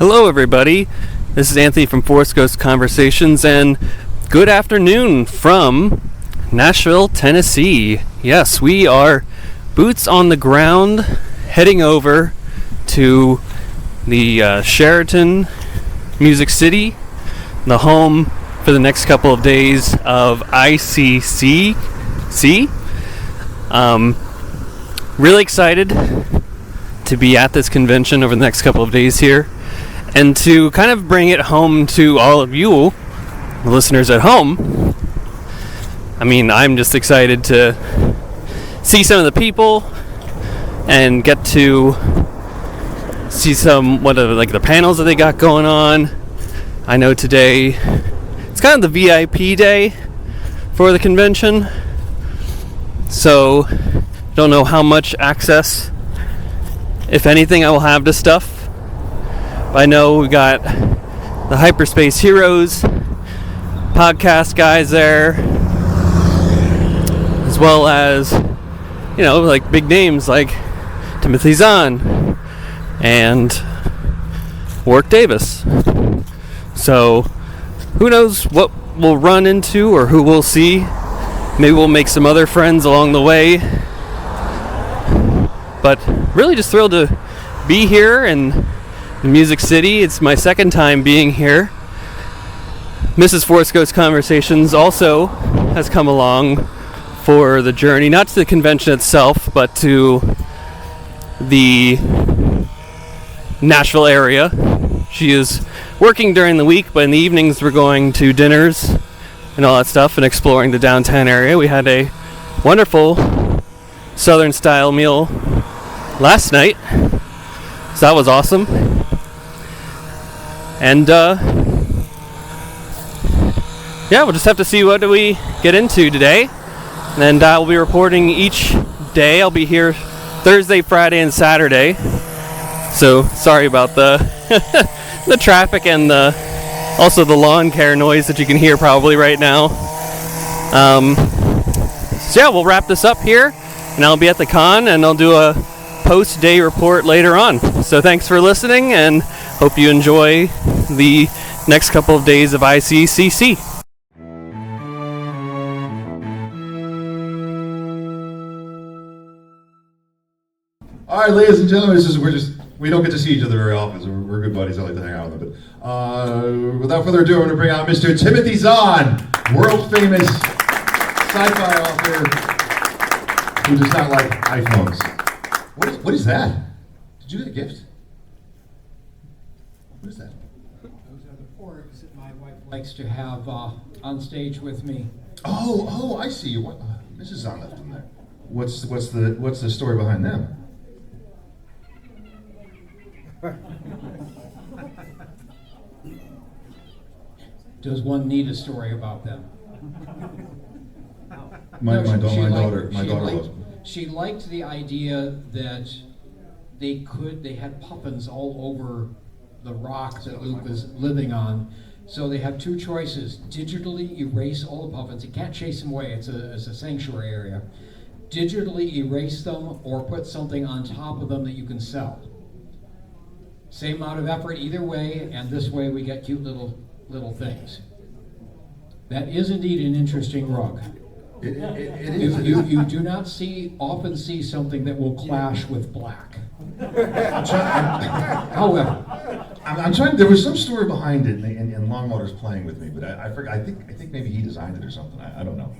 Hello, everybody. This is Anthony from Force Ghost Conversations, and good afternoon from Nashville, Tennessee. Yes, we are boots on the ground, heading over to the Sheraton Music City, the home for the next couple of days of ICCC. Really excited to be at this convention over the next couple of days here, and to kind of bring it home to all of you, the listeners at home. I mean, I'm just excited to see some of the people and get to see some the panels that they got going on. I know today it's kind of the VIP day for the convention, so don't know how much access, if anything, I will have to stuff. I know we got the Hyperspace Heroes podcast guys there, as well as, like big names like Timothy Zahn and Warwick Davis. So who knows what we'll run into or who we'll see. Maybe we'll make some other friends along the way. But really just thrilled to be here in the Music City. It's my second time being here. Mrs. Force Ghost Conversations also has come along for the journey, not to the convention itself, but to the Nashville area. She is working during the week, but in the evenings we're going to dinners and all that stuff and exploring the downtown area. We had a wonderful Southern style meal last night, so that was awesome. And we'll just have to see what do we get into today. And we'll be reporting each day. I'll be here Thursday, Friday, and Saturday. So sorry about the the traffic and also the lawn care noise that you can hear probably right now. We'll wrap this up here, and I'll be at the con, and I'll do a post-day report later on. So thanks for listening, and hope you enjoy the next couple of days of ICCC. All right, ladies and gentlemen, we don't get to see each other very often, so we're good buddies. I like to hang out with them. But without further ado, I'm going to bring out Mr. Timothy Zahn, world-famous sci-fi author who does not like iPhones. What is that? Did you get a gift? What is that? Those are the porgs that my wife likes to have on stage with me. Oh, I see. What? Mrs. Zahn left them there. What's the story behind them? Does one need a story about them? My daughter was. She liked the idea that they had puffins all over the rock that Luke was living on. So they have two choices: digitally erase all the puffins. You can't chase them away. It's a sanctuary area. Digitally erase them, or put something on top of them that you can sell. Same amount of effort either way, and this way we get cute little things. That is indeed an interesting rug. It is. You do not often see something that will clash with black. However, I'm trying. There was some story behind it, and Longwater's playing with me, but I forgot. I think maybe he designed it or something. I don't know.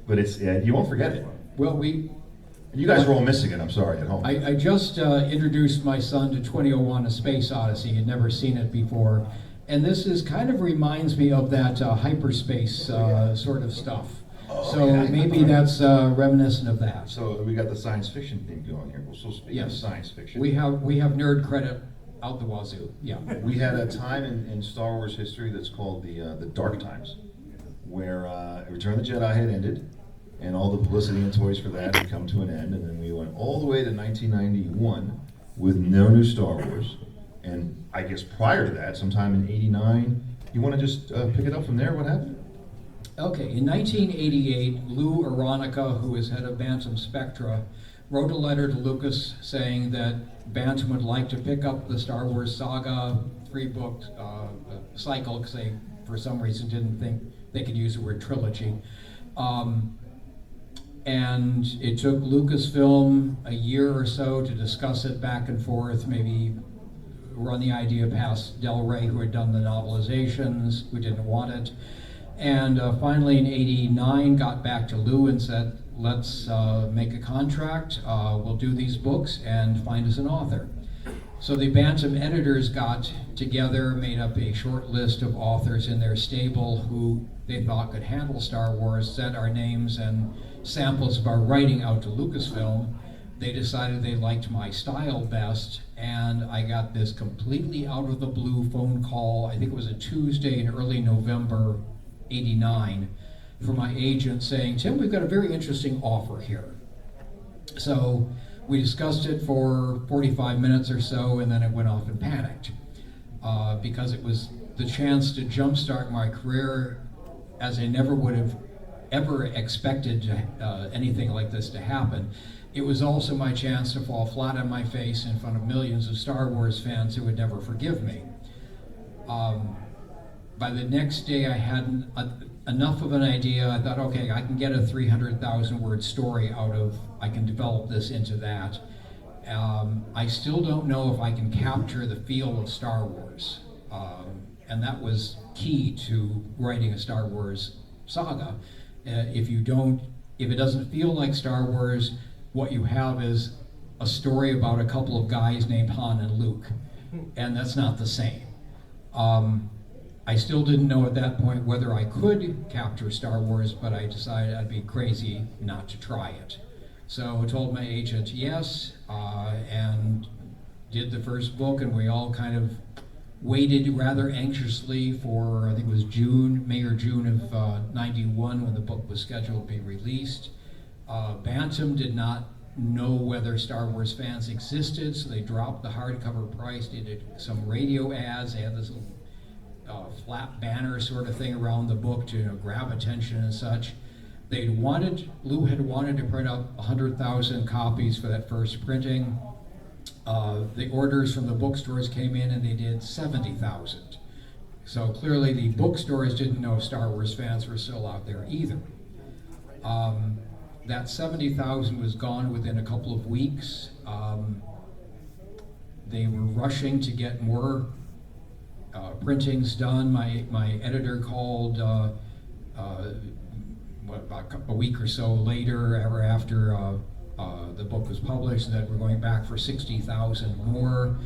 But it's you won't forget it. Well, you guys are all missing it. I'm sorry at home. I just introduced my son to 2001: A Space Odyssey. He'd never seen it before, and this kind of reminds me of that hyperspace sort of stuff. Maybe that's reminiscent of that. So we got the science fiction thing going here. So speaking of science fiction, we have nerd credit out the wazoo. Yeah. We had a time in Star Wars history that's called the Dark Times, where Return of the Jedi had ended, and all the publicity and toys for that had come to an end, and then we went all the way to 1991 with no new Star Wars. And I guess prior to that, sometime in '89, you want to just pick it up from there? What happened? Okay, in 1988, Lou Aronica, who is head of Bantam Spectra, wrote a letter to Lucas saying that Bantam would like to pick up the Star Wars saga 3-book cycle, because they, for some reason, didn't think they could use the word trilogy. And it took Lucasfilm a year or so to discuss it back and forth, maybe run the idea past Del Rey, who had done the novelizations, who didn't want it. And finally in '89 got back to Lou and said, let's make a contract, we'll do these books and find us an author. So the Bantam editors got together, made up a short list of authors in their stable who they thought could handle Star Wars, sent our names and samples of our writing out to Lucasfilm. They decided they liked my style best, and I got this completely out of the blue phone call, I think it was a Tuesday in early November '89, from my agent saying, Tim, we've got a very interesting offer here. So we discussed it for 45 minutes or so, and then it went off and panicked, because it was the chance to jumpstart my career as I never would have ever expected anything like this to happen. It was also my chance to fall flat on my face in front of millions of Star Wars fans who would never forgive me. By the next day, I had enough of an idea. I thought, okay, I can get a 300,000 word story out of, I can develop this into that. I still don't know if I can capture the feel of Star Wars. And that was key to writing a Star Wars saga. If it doesn't feel like Star Wars, what you have is a story about a couple of guys named Han and Luke, and that's not the same. I still didn't know at that point whether I could capture Star Wars, but I decided I'd be crazy not to try it. So I told my agent yes, and did the first book, and we all kind of waited rather anxiously for, I think it was May or June of '91 when the book was scheduled to be released. Bantam did not know whether Star Wars fans existed, so they dropped the hardcover price. They did some radio ads. They had this little flat banner sort of thing around the book to grab attention and such. Lou had wanted to print up 100,000 copies for that first printing. The orders from the bookstores came in and they did 70,000. So clearly the bookstores didn't know Star Wars fans were still out there either. That 70,000 was gone within a couple of weeks. They were rushing to get more printings done. My editor called about a week or so later, ever after the book was published, that we're going back for 60,000 more.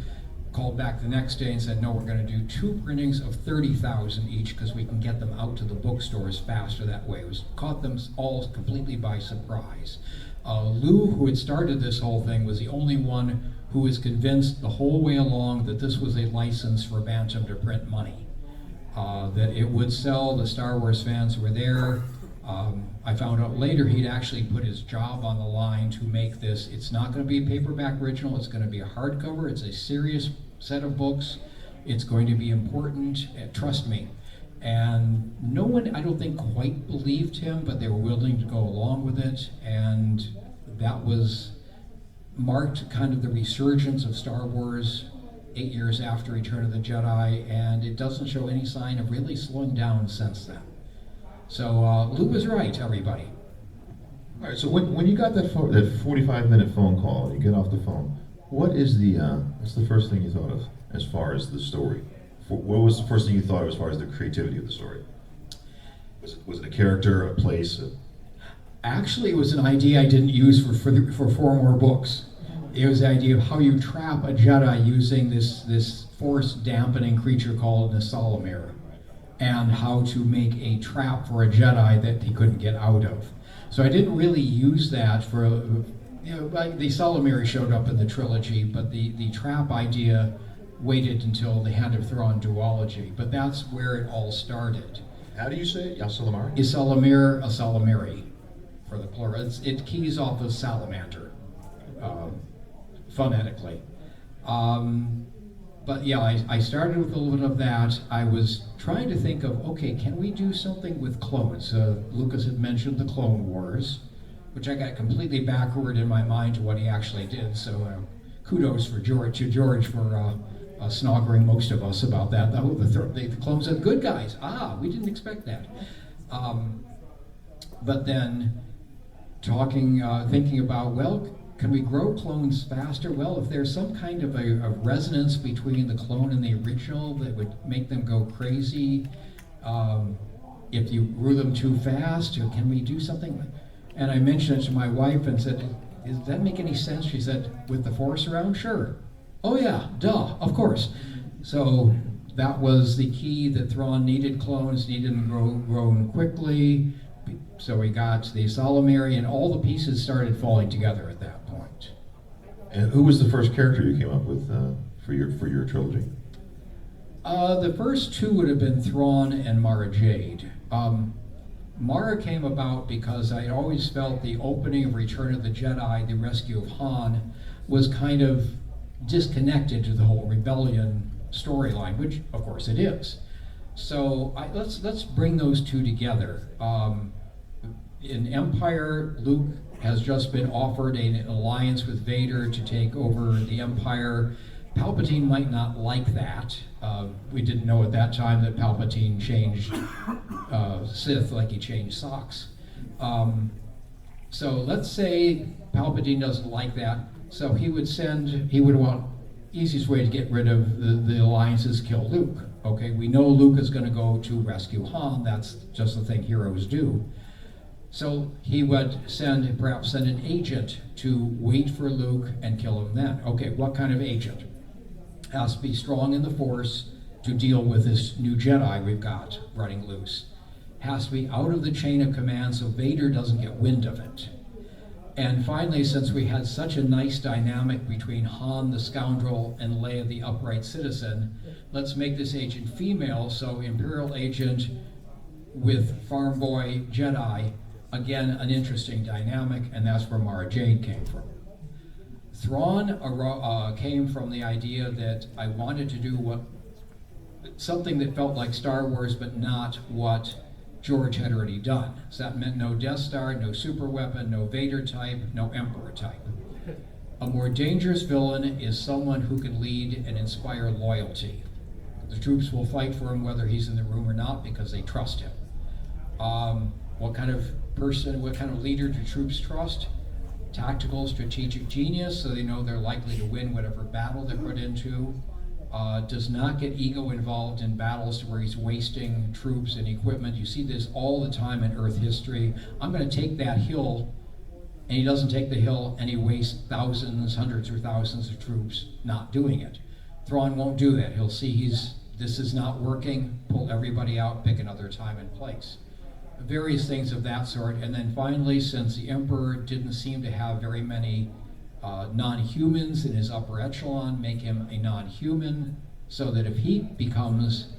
Called back the next day and said, no, we're going to do 2 printings of 30,000 each because we can get them out to the bookstores faster that way. It caught them all completely by surprise. Lou, who had started this whole thing, was the only one who was convinced the whole way along that this was a license for Bantam to print money, that it would sell. The Star Wars fans were there. I found out later he'd actually put his job on the line to make this. It's not going to be a paperback original, it's going to be a hardcover. It's a serious set of books. It's going to be important, trust me. And no one, I don't think, quite believed him, but they were willing to go along with it. And that marked kind of the resurgence of Star Wars 8 years after Return of the Jedi, and it doesn't show any sign of really slowing down since then. So Lou was right, everybody. All right, so when you got that 45-minute phone call, you get off the phone, what's the first thing you thought of as far as the story? What was the first thing you thought of as far as the creativity of the story? Was it a character, a place? Actually, it was an idea I didn't use for 4 more books. It was the idea of how you trap a Jedi using this force-dampening creature called an Salamir, and how to make a trap for a Jedi that he couldn't get out of. So I didn't really use that for, like the Salamiri showed up in the trilogy, but the trap idea waited until they had to throw on duology. But that's where it all started. How do you say it? Ysalamiri? Isalamir, a Salamiri, for the plural. It keys off of salamander, phonetically. But yeah, I started with a little bit of that. I was trying to think of, okay, can we do something with clones? Lucas had mentioned the Clone Wars. which I got completely backward in my mind to what he actually did. So kudos for George for snoggering most of us about that. The clones are the good guys. We didn't expect that. But then thinking about, well, can we grow clones faster? Well, if there's some kind of a resonance between the clone and the original that would make them go crazy, if you grew them too fast, or can we do something? And I mentioned it to my wife and said, does that make any sense? She said, with the Force around? Sure. Oh yeah, duh, of course. So that was the key, that Thrawn needed clones, needed them grown quickly. So we got the Solomari, and all the pieces started falling together at that point. And who was the first character you came up with for your trilogy? The first two would have been Thrawn and Mara Jade. Mara came about because I always felt the opening of Return of the Jedi, the rescue of Han, was kind of disconnected to the whole rebellion storyline, which of course it is. So let's bring those two together. In Empire, Luke has just been offered an alliance with Vader to take over the Empire. Palpatine might not like that. We didn't know at that time that Palpatine changed Sith like he changed socks. So let's say Palpatine doesn't like that. So he would want, easiest way to get rid of the alliance is kill Luke. Okay, we know Luke is going to go to rescue Han. That's just the thing heroes do. So he would perhaps send an agent to wait for Luke and kill him then. Okay, what kind of agent? Has to be strong in the Force to deal with this new Jedi we've got running loose. Has to be out of the chain of command so Vader doesn't get wind of it. And finally, since we had such a nice dynamic between Han the scoundrel and Leia the upright citizen, let's make this agent female, so Imperial agent with farm boy Jedi. Again, an interesting dynamic, and that's where Mara Jade came from. Thrawn came from the idea that I wanted to do something that felt like Star Wars, but not what George had already done. So that meant no Death Star, no super weapon, no Vader type, no Emperor type. A more dangerous villain is someone who can lead and inspire loyalty. The troops will fight for him whether he's in the room or not because they trust him. What kind of leader do troops trust? Tactical, strategic genius, so they know they're likely to win whatever battle they're put into. Does not get ego involved in battles where he's wasting troops and equipment. You see this all the time in Earth history. I'm going to take that hill, and he doesn't take the hill, and he wastes thousands, hundreds or thousands of troops not doing it. Thrawn won't do that. He'll see this is not working, pull everybody out, pick another time and place. Various things of that sort. And then finally, since the Emperor didn't seem to have very many non-humans in his upper echelon, make him a non-human, so that if he becomes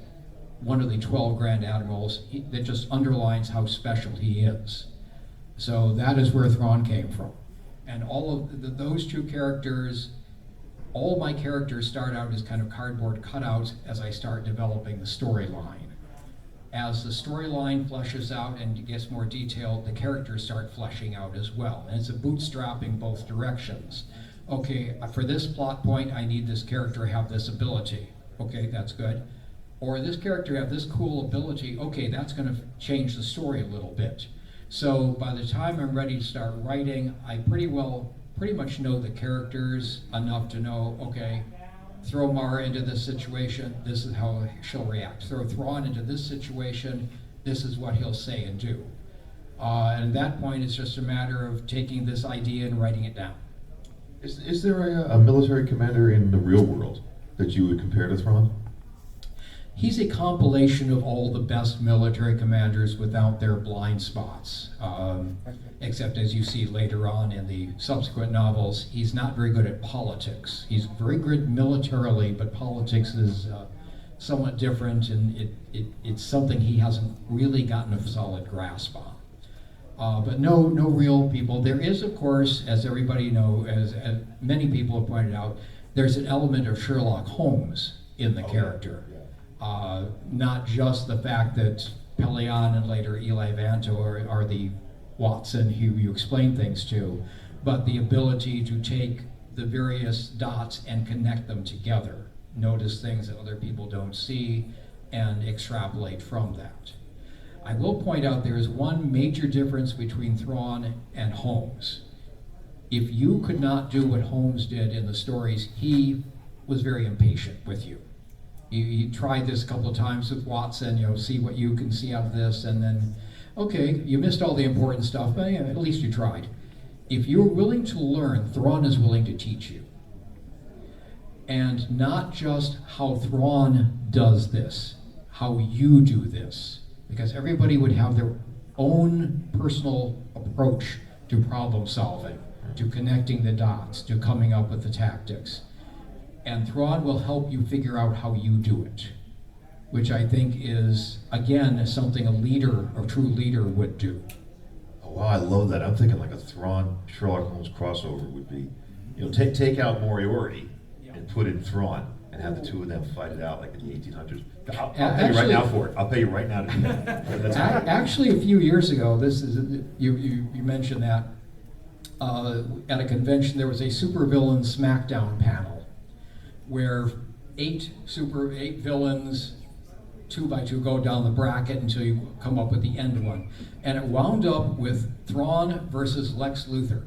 one of the 12 Grand Admirals, that just underlines how special he is. So that is where Thrawn came from. And all of those two characters, all my characters start out as kind of cardboard cutouts as I start developing the storyline. As the storyline fleshes out and gets more detailed, the characters start fleshing out as well. And it's a bootstrapping both directions. Okay, for this plot point, I need this character to have this ability. Okay, that's good. Or this character have this cool ability. Okay, that's going to change the story a little bit. So by the time I'm ready to start writing, I pretty much know the characters enough to know, okay, throw Mara into this situation, this is how she'll react. Throw Thrawn into this situation, this is what he'll say and do. And at that point, it's just a matter of taking this idea and writing it down. Is there a military commander in the real world that you would compare to Thrawn? He's a compilation of all the best military commanders without their blind spots. Except as you see later on in the subsequent novels, he's not very good at politics. He's very good militarily, but politics is somewhat different, and it's something he hasn't really gotten a solid grasp on. But no real people. There is, of course, as everybody knows, as many people have pointed out, there's an element of Sherlock Holmes in the character. Not just the fact that Pelion and later Eli Vanto are the Watson, who you explain things to, but the ability to take the various dots and connect them together, notice things that other people don't see, and extrapolate from that. I will point out there is one major difference between Thrawn and Holmes. If you could not do what Holmes did in the stories, he was very impatient with you. You tried this a couple of times with Watson, see what you can see out of this, and then, okay, you missed all the important stuff, but yeah, at least you tried. If you're willing to learn, Thrawn is willing to teach you. And not just how Thrawn does this, how you do this. Because everybody would have their own personal approach to problem solving, to connecting the dots, to coming up with the tactics. And Thrawn will help you figure out how you do it, which I think is, again, something a true leader would do. Oh, wow, I love that. I'm thinking like a Thrawn Sherlock Holmes crossover would be, take out Moriarty and put in Thrawn and have the two of them fight it out like in the 1800s. I'll pay you right now for it. I'll pay you right now to do that. Actually, a few years ago, you mentioned that at a convention there was a supervillain SmackDown panel where eight villains, 2 by 2, go down the bracket until you come up with the end one. And it wound up with Thrawn versus Lex Luthor.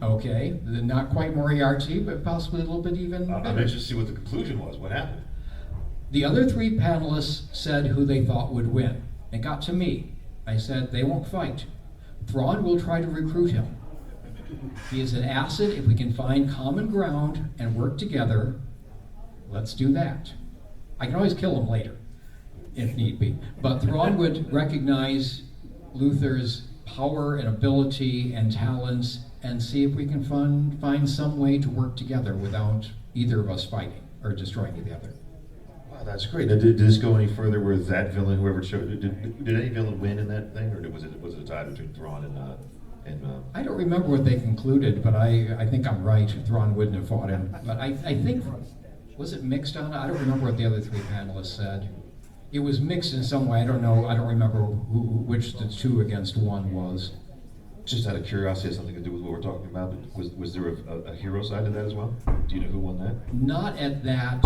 Okay, not quite Moriarty, but possibly a little bit even better. I'm interested to see what the conclusion was. What happened? The other 3 panelists said who they thought would win. It got to me. I said, they won't fight. Thrawn will try to recruit him. He is an asset. If we can find common ground and work together, let's do that. I can always kill him later, if need be. But Thrawn would recognize Luthor's power and ability and talents and see if we can find some way to work together without either of us fighting or destroying the other. Wow, that's great. Now, did this go any further with that villain, whoever showed? Did any villain win in that thing, or was it a tie between Thrawn and I don't remember what they concluded, but I think I'm right. Thrawn wouldn't have fought him. But I think, was it mixed on it? I don't remember what the other 3 panelists said. It was mixed in some way. I don't know. I don't remember which the 2 against 1 was. Just out of curiosity, has something to do with what we're talking about. But was there a hero side to that as well? Do you know who won that? Not at that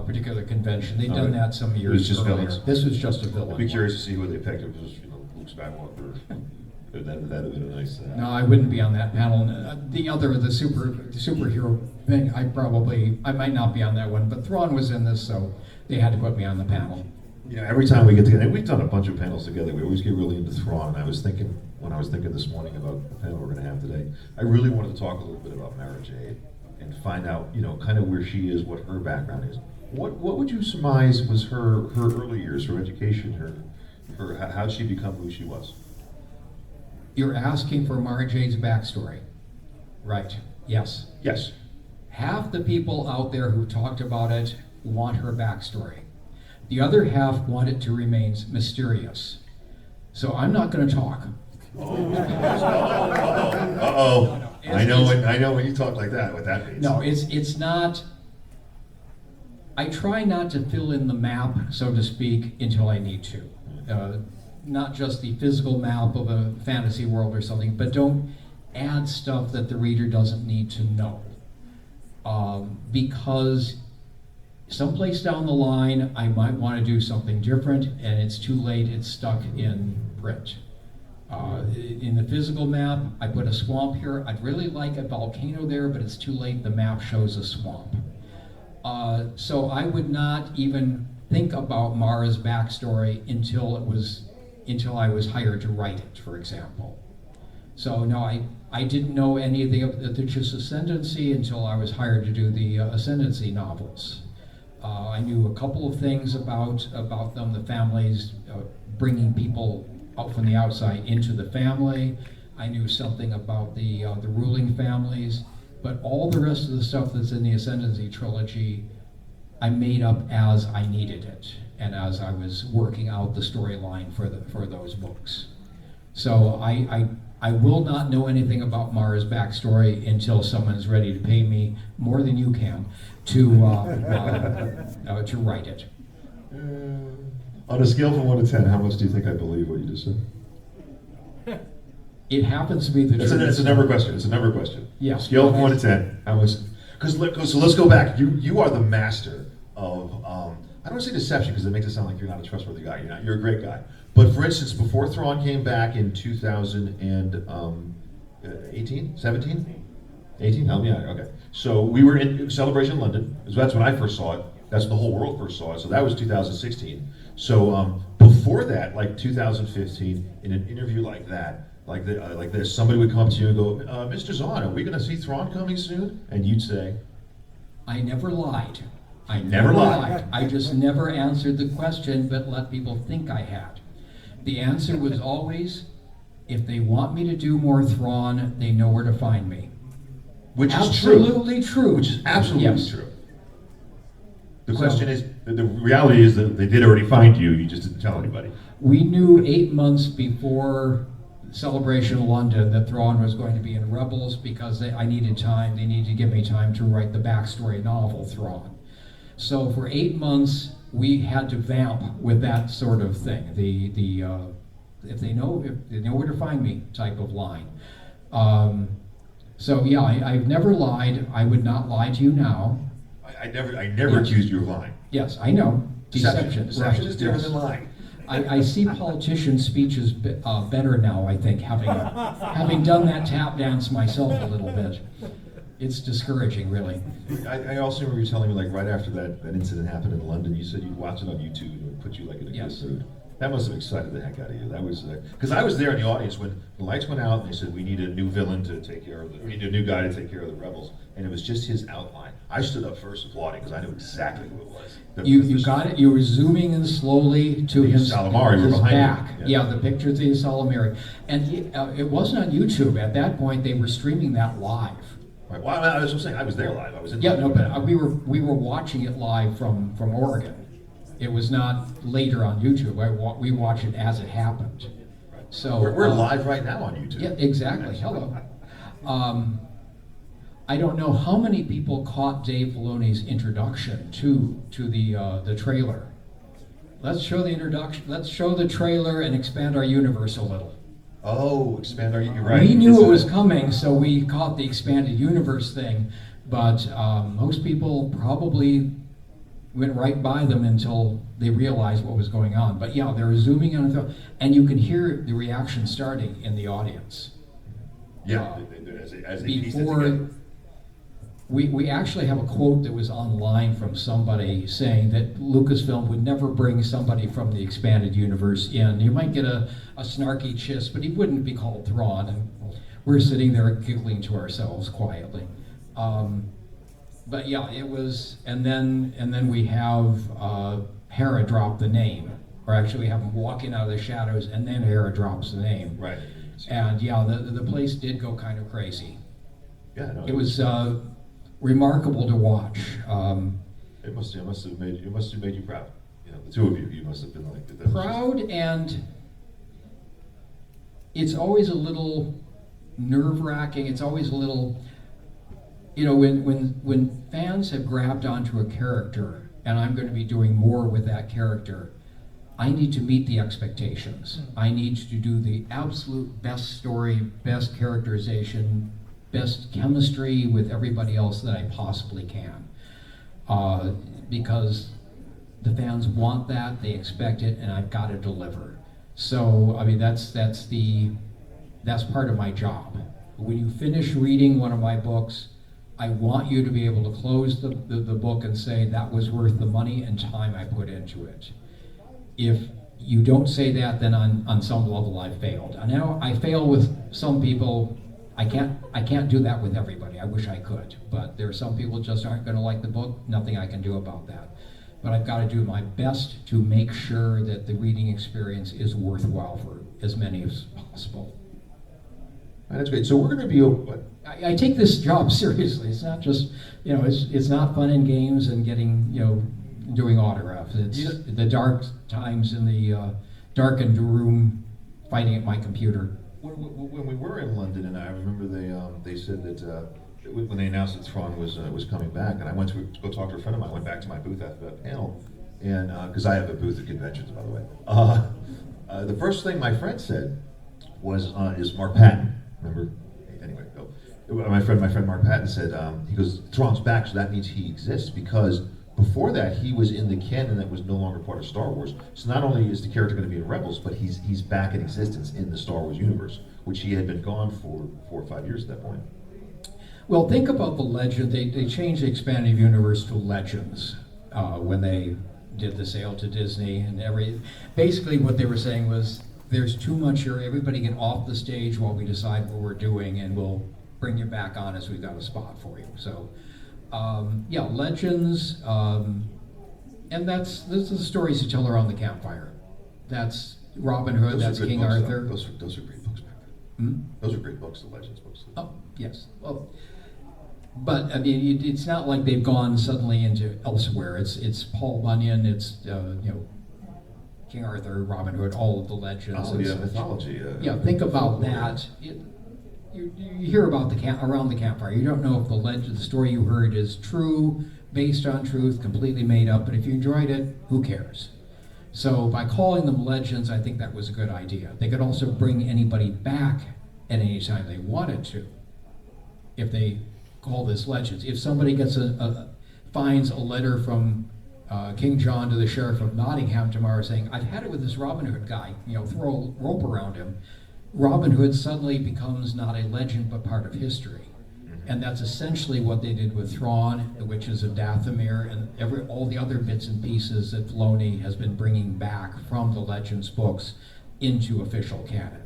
particular convention. They'd done that some years It was just earlier. villains. This was just a villain. I'd be curious to see who they picked. If it was, Luke Skywalker. That'd have been a nice. No, I wouldn't be on that panel. The superhero thing, I might not be on that one. But Thrawn was in this, so they had to put me on the panel. Every time we get together, and we've done a bunch of panels together, we always get really into Thrawn. And I was thinking, when I was thinking this morning about the panel we're going to have today, I really wanted to talk a little bit about Mara Jade and find out, kind of where she is, what her background is. What would you surmise was her early years, her education, her how did she become who she was? You're asking for Mara Jade's backstory. Right. Yes. Yes. Half the people out there who talked about it want her backstory. The other half want it to remain mysterious. So I'm not going to talk. Uh-oh. I know when you talk like that, what that means. No, it's not. I try not to fill in the map, so to speak, until I need to. Not just the physical map of a fantasy world or something, but don't add stuff that the reader doesn't need to know. Because someplace down the line, I might want to do something different, and it's too late, it's stuck in print. In the physical map, I put a swamp here. I'd really like a volcano there, but it's too late, the map shows a swamp. So I would not even think about Mara's backstory until I was hired to write it, for example. So no, I didn't know any of the Thetis Ascendancy until I was hired to do the Ascendancy novels. I knew a couple of things about them, the families, bringing people out from the outside into the family. I knew something about the ruling families, but all the rest of the stuff that's in the Ascendancy trilogy, I made up as I needed it, and as I was working out the storyline for those books. So I will not know anything about Mara's backstory until someone's ready to pay me more than you can to write it. On a scale from 1 to 10, how much do you think I believe what you just said? It happens to be the truth. It's a number question. It's a number question. Yeah. Scale of 1 to 10. How much? So let's go back. You are the master of I don't want to say deception because it makes it sound like you're not a trustworthy guy. You're not. You're a great guy. But for instance, before Thrawn came back in 2018, 17, 18. Help me out. Okay. So we were in Celebration London. That's when I first saw it. That's when the whole world first saw it. So that was 2016. So before that, like 2015, in an interview like that, like this, somebody would come up to you and go, "Mr. Zahn, are we going to see Thrawn coming soon?" And you'd say, I never lied. I Never lied. I just never answered the question, but let people think I had. The answer was always, if they want me to do more Thrawn, they know where to find me. which is absolutely true. Which is absolutely Yes. true. The question is, the reality is that they did already find you. You just didn't tell anybody. We knew 8 months before Celebration London that Thrawn was going to be in Rebels because I needed time. They needed to give me time to write the backstory novel Thrawn. So for 8 months, we had to vamp with that sort of thing. If they know where to find me type of line. So yeah, I've never lied. I would not lie to you now. I never accused you of lying. Yes, I know. Deception. Deception Right, is different yes. than lying. I see politicians' speeches better now, I think, having done that tap dance myself a little bit. It's discouraging, really. I also remember you telling me, like, right after that incident happened in London, you said you'd watch it on YouTube and it would put you, like, in a Yes. good mood. That must have excited the heck out of you. That was, because I was there in the audience when the lights went out and they said, we need a new villain to take care of we need a new guy to take care of the rebels. And it was just his outline. I stood up first applauding because I knew exactly who it was. You got it. You were zooming in slowly to his Salamari were behind back. you. Yeah, the pictures of the Salamari. And it wasn't on YouTube. At that point, they were streaming that live. Right. Well, I was just saying, I was there live. I was in Yeah, London. no, but we were watching it live from Oregon. It was not later on YouTube. We watched it as it happened. So We're live right now on YouTube. Yeah, exactly. Hello. I don't know how many people caught Dave Filoni's introduction to the trailer. Let's show the introduction. Let's show the trailer and expand our universe a little. Oh, expand our, you're right. We knew it was coming, so we caught the expanded universe thing. But most people probably went right by them until they realized what was going on. But yeah, they're zooming on it, and you can hear the reaction starting in the audience. Yeah, as they pieced it Before together. we actually have a quote that was online from somebody saying that Lucasfilm would never bring somebody from the expanded universe in. You might get a snarky chiss, but he wouldn't be called Thrawn. And we're sitting there giggling to ourselves quietly. But yeah, it was, and then we have Hera drop the name, or actually we have him walking out of the shadows, and then Hera drops the name. Right. And yeah, the place did go kind of crazy. Yeah, no, It was remarkable to watch. It must have made you proud. You know, the two of you. You must have been like that. Proud, and it's always a little nerve-wracking. It's always a little, when fans have grabbed onto a character, and I'm going to be doing more with that character, I need to meet the expectations. I need to do the absolute best story, best characterization, best chemistry with everybody else that I possibly can. Because the fans want that, they expect it, and I've got to deliver. So, I mean, that's part of my job. When you finish reading one of my books, I want you to be able to close the book and say that was worth the money and time I put into it. If you don't say that, then on some level I failed. And now I fail with some people. I can't do that with everybody. I wish I could, but there are some people just aren't going to like the book. Nothing I can do about that. But I've got to do my best to make sure that the reading experience is worthwhile for as many as possible. That's great. So we're going to be. I take this job seriously. It's not just, it's not fun and games and getting, doing autographs. It's the dark times in the darkened room fighting at my computer. When we were in London, and I remember they said that when they announced that Thrawn was coming back, and I went to go talk to a friend of mine. I went back to my booth after that panel, and because I have a booth at conventions, by the way. The first thing my friend said is Mark Patton. Remember? Anyway, go. My friend Mark Patton said, he goes, Thrawn's back, so that means he exists, because before that he was in the canon that was no longer part of Star Wars. So not only is the character going to be in Rebels, but he's back in existence in the Star Wars universe, which he had been gone for 4 or 5 years at that point. Well, think about the legend. They changed the expanded universe to Legends when they did the sale to Disney and basically what they were saying was, there's too much here, everybody get off the stage while we decide what we're doing, and we'll bring you back on as we've got a spot for you. So, yeah, Legends, and this is the stories you tell around the campfire. That's Robin Hood, that's King books, Arthur. Those are great books back then. Those are great books, the Legends books. Oh, yes. Well, but I mean, it's not like they've gone suddenly into elsewhere. It's Paul Bunyan. It's King Arthur, Robin Hood, all of the legends. Oh yeah, mythology. Yeah, think about that. You hear about around the campfire. You don't know if the story you heard is true, based on truth, completely made up. But if you enjoyed it, who cares? So by calling them legends, I think that was a good idea. They could also bring anybody back at any time they wanted to, if they call this legends. If somebody finds a letter from King John to the Sheriff of Nottingham tomorrow saying, I've had it with this Robin Hood guy, throw a rope around him, Robin Hood suddenly becomes not a legend but part of history. And that's essentially what they did with Thrawn, the Witches of Dathomir, and all the other bits and pieces that Filoni has been bringing back from the Legends books into official canon.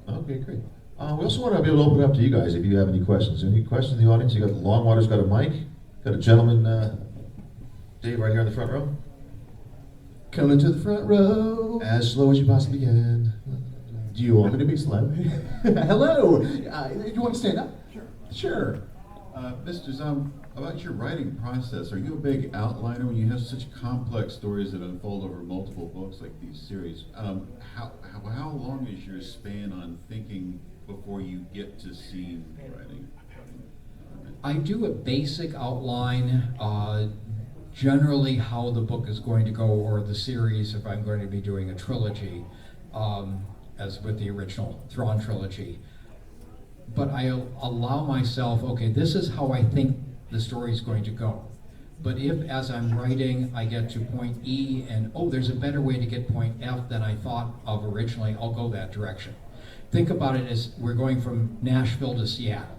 Okay, great. We also want to be able to open it up to you guys if you have any questions. Any questions in the audience? You got Longwater's got a mic. Got a gentleman, Dave, right here in the front row. Coming to the front row. As slow as you possibly can. Do you want me to be slow? Hello. You want to stand up? Sure. Mr. Zahn, about your writing process, are you a big outliner when you have such complex stories that unfold over multiple books like these series? How long is your span on thinking before you get to scene writing? I do a basic outline, generally how the book is going to go, or the series if I'm going to be doing a trilogy, as with the original Thrawn trilogy. But I allow myself, okay, this is how I think the story is going to go. But if, as I'm writing, I get to point E and, there's a better way to get point F than I thought of originally, I'll go that direction. Think about it as we're going from Nashville to Seattle.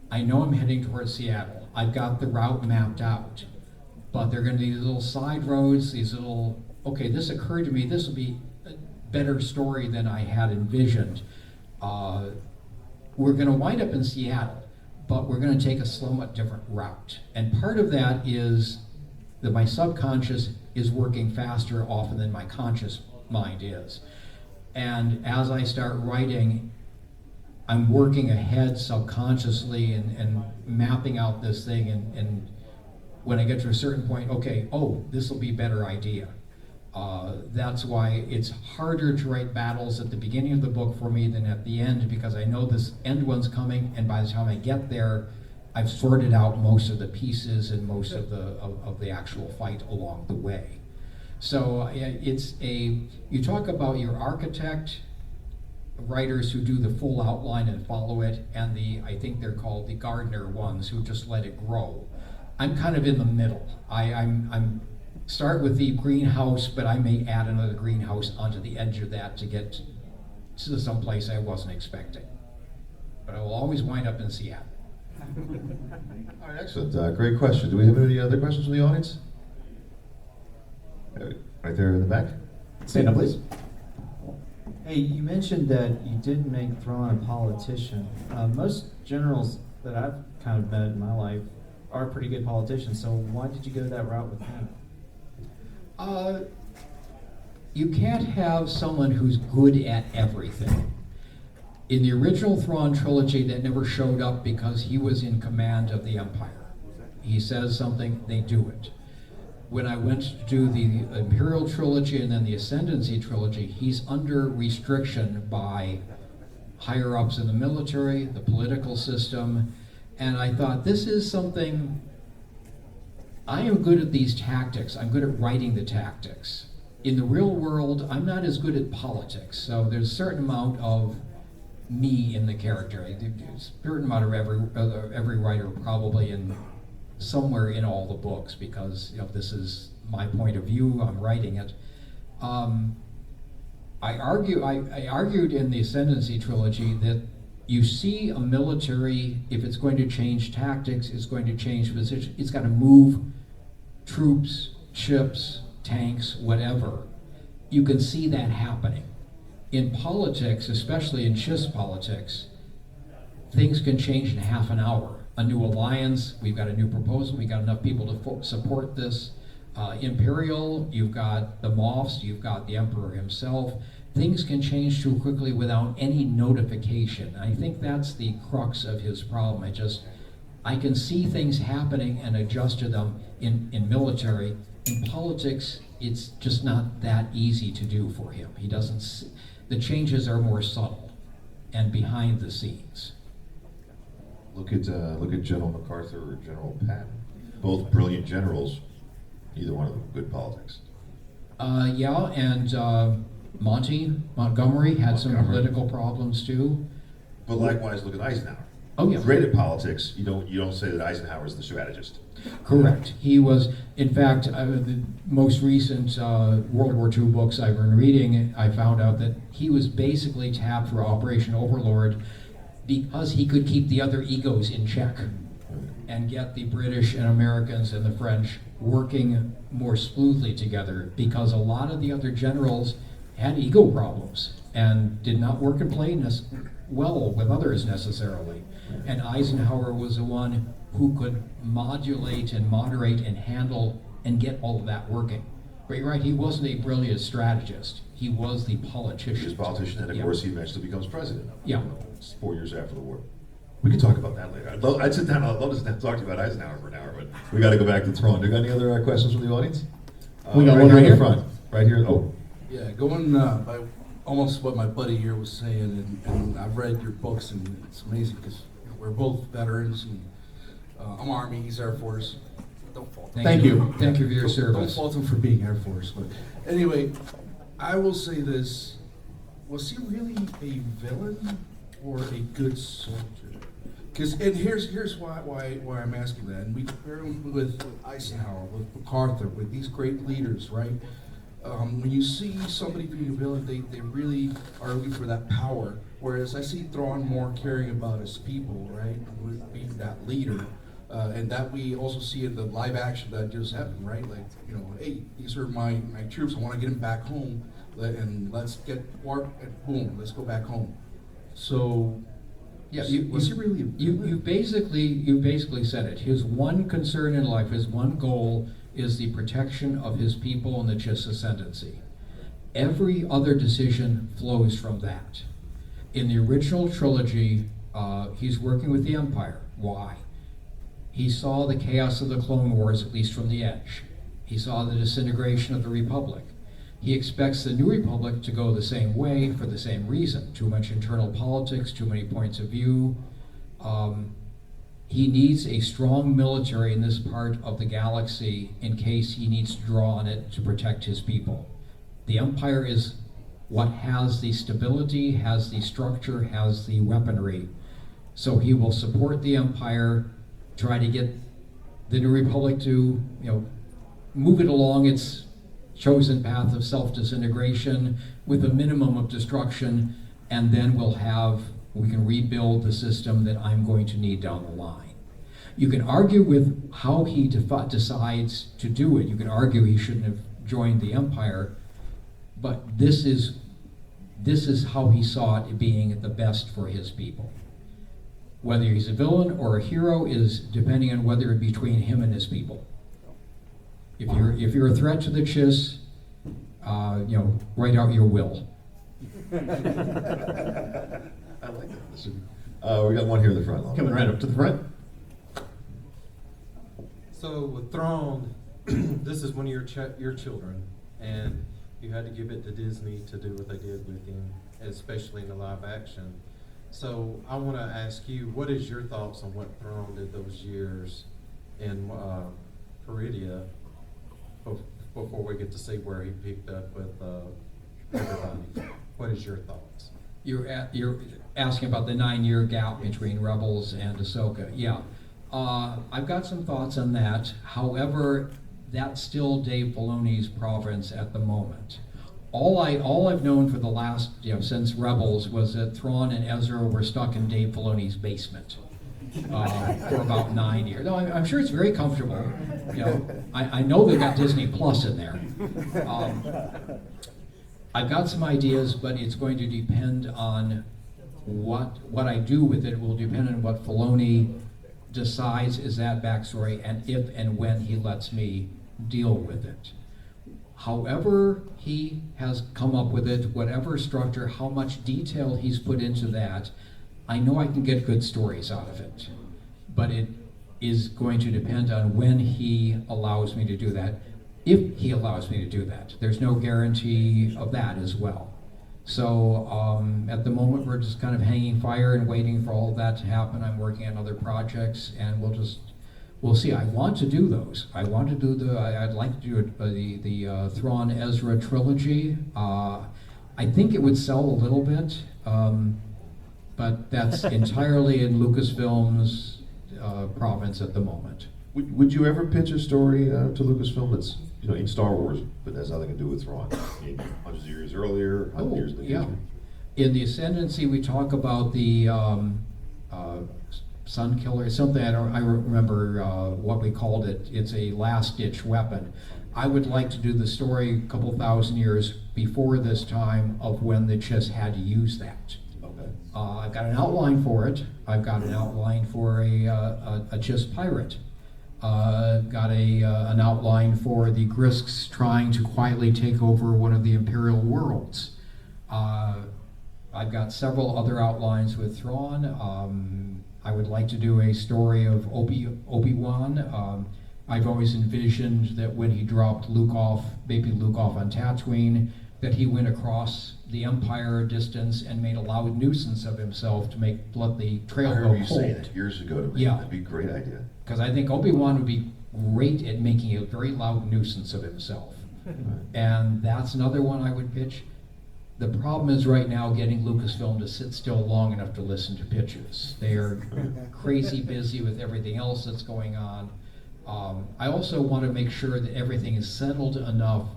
I know I'm heading towards Seattle. I've got the route mapped out. But there are going to be these little side roads, this occurred to me, this will be a better story than I had envisioned. We're going to wind up in Seattle, but we're going to take a somewhat different route. And part of that is that my subconscious is working faster often than my conscious mind is. And as I start writing, I'm working ahead subconsciously and mapping out this thing. And when I get to a certain point, this will be a better idea. That's why it's harder to write battles at the beginning of the book for me than at the end, because I know this end one's coming, and by the time I get there, I've sorted out most of the pieces and most of the actual fight along the way. So you talk about your architect, writers who do the full outline and follow it, and I think they're called the gardener ones who just let it grow. I'm kind of in the middle. I'm start with the greenhouse, but I may add another greenhouse onto the edge of that to get to some place I wasn't expecting. But I will always wind up in Seattle. All right, excellent. Great question. Do we have any other questions from the audience? Right there in the back. Stand up, please. Hey, you mentioned that you didn't make Thrawn a politician. Most generals that I've kind of met in my life are pretty good politicians, so why did you go that route with him? You can't have someone who's good at everything. In the original Thrawn trilogy, that never showed up because he was in command of the Empire. He says something, they do it. When I went to do the Imperial trilogy and then the Ascendancy trilogy, he's under restriction by higher-ups in the military, the political system, and I thought, this is something, I am good at these tactics. I'm good at writing the tactics. in the real world, I'm not as good at politics, so there's a certain amount of me in the character. There's a certain amount of every writer probably in somewhere in all the books, because this is my point of view. I'm writing it. I argued in the Ascendancy trilogy that you see a military, if it's going to change tactics, it's going to change position, it's got to move troops, ships, tanks, whatever. You can see that happening. In politics, especially in CHIS politics, things can change in half an hour. A new alliance, we've got a new proposal, we've got enough people to support this. Imperial, you've got the Moffs, you've got the Emperor himself. Things can change too quickly without any notification. I think that's the crux of his problem. I can see things happening and adjust to them in military. In politics, it's just not that easy to do for him. He doesn't, the changes are more subtle and behind the scenes. Look at General MacArthur or General Patton. Both brilliant generals, neither one of them good politics. Yeah, and Montgomery had some political problems too. But likewise, look at Eisenhower. Oh yeah. Great at politics. You don't say that Eisenhower is the strategist. Correct. He was, in fact, the most recent World War II books I've been reading, I found out that he was basically tapped for Operation Overlord because he could keep the other egos in check and get the British and Americans and the French working more smoothly together, because a lot of the other generals had ego problems and did not work and play well with others necessarily. And Eisenhower was the one who could modulate and moderate and handle and get all of that working. But you're right, he wasn't a brilliant strategist. He was the politician. He was a politician, and of course he eventually becomes president. Yeah. It's 4 years after the war. We could talk about that later. I'd love to sit down and talk to you about Eisenhower for an hour, but we got to go back to Thrawn. Do you got any other questions from the audience? We got right one here right in here. the front. Right here. Oh. Yeah, going by almost what my buddy here was saying, and I've read your books, and it's amazing because we're both veterans, and I'm Army, he's Air Force. Don't fault him. Thank you. Thank you for your Don't service. fault him for being Air Force. But anyway, I will say this: was he really a villain or a good soldier? And here's why I'm asking that. And we compare him with Eisenhower, with MacArthur, with these great leaders, right? When you see somebody being a villain, they really are looking for that power. Whereas I see Thrawn more caring about his people, right? With being that leader. And that we also see in the live action that just happened, right? Like, hey, these are my troops. I want to get them back home, and let's get warp, and boom, let's go back home. So, Yeah, was he really? You basically said it. His one concern in life, his one goal, is the protection of his people and the CHIS ascendancy. Every other decision flows from that. In the original trilogy, he's working with the Empire. Why? He saw the chaos of the Clone Wars, at least from the edge. He saw the disintegration of the Republic. He expects the New Republic to go the same way for the same reason. Too much internal politics, too many points of view. He needs a strong military in this part of the galaxy in case he needs to draw on it to protect his people. The Empire is what has the stability, has the structure, has the weaponry. So he will support the Empire, try to get the New Republic to, move it along its chosen path of self-disintegration with a minimum of destruction, and then we can rebuild the system that I'm going to need down the line. You can argue with how he decides to do it. You can argue he shouldn't have joined the Empire, but this is how he saw it being the best for his people. Whether he's a villain or a hero is depending on whether it's between him and his people. If you're a threat to the CHIS, write out your will. I like that. We got one here in the front. Coming right up to the front. So with Thrawn, this is one of your children, and you had to give it to Disney to do what they did with him, especially in the live action. So I want to ask you, what is your thoughts on what Thrawn did those years in Peridea before we get to see where he picked up with everybody. What is your thoughts? You're asking about the 9-year gap between Rebels and Ahsoka. Yeah, I've got some thoughts on that. However, that's still Dave Filoni's province at the moment. All I've known for the last, since Rebels was that Thrawn and Ezra were stuck in Dave Filoni's basement for about 9 years. No, I'm sure it's very comfortable. I know they've got Disney Plus in there. I've got some ideas, but it's going to depend on what I do with it. Will depend on what Filoni decides is that backstory, and if and when he lets me deal with it. However he has come up with it, whatever structure, how much detail he's put into that, I know I can get good stories out of it. But it is going to depend on when he allows me to do that, if he allows me to do that. There's no guarantee of that as well. So at the moment, we're just kind of hanging fire and waiting for all of that to happen. I'm working on other projects, and we'll see. I want to do those. I'd like to do the Thrawn Ezra trilogy. I think it would sell a little bit, but that's entirely in Lucasfilm's province at the moment. Would you ever pitch a story to Lucasfilm that's in Star Wars, but has nothing to do with Thrawn? Hundreds of years earlier, 100 years in the future. In the Ascendancy, we talk about the Sun Killer, something I don't remember what we called it. It's a last-ditch weapon. I would like to do the story a couple thousand years before this time of when the Chiss had to use that. Okay. I've got an outline for it. I've got an outline for a Chiss pirate. Got an outline for the Grisks trying to quietly take over one of the Imperial worlds. I've got several other outlines with Thrawn. I would like to do a story of Obi-Wan. I've always envisioned that when he dropped baby Luke off on Tatooine, that he went across the Empire a distance and made a loud nuisance of himself to let the trail I go remember you cold. saying it years ago to me. Yeah. That'd be a great idea. Because I think Obi-Wan would be great at making a very loud nuisance of himself. And that's another one I would pitch. The problem is right now getting Lucasfilm to sit still long enough to listen to pitches. They are crazy busy with everything else that's going on. I also want to make sure that everything is settled enough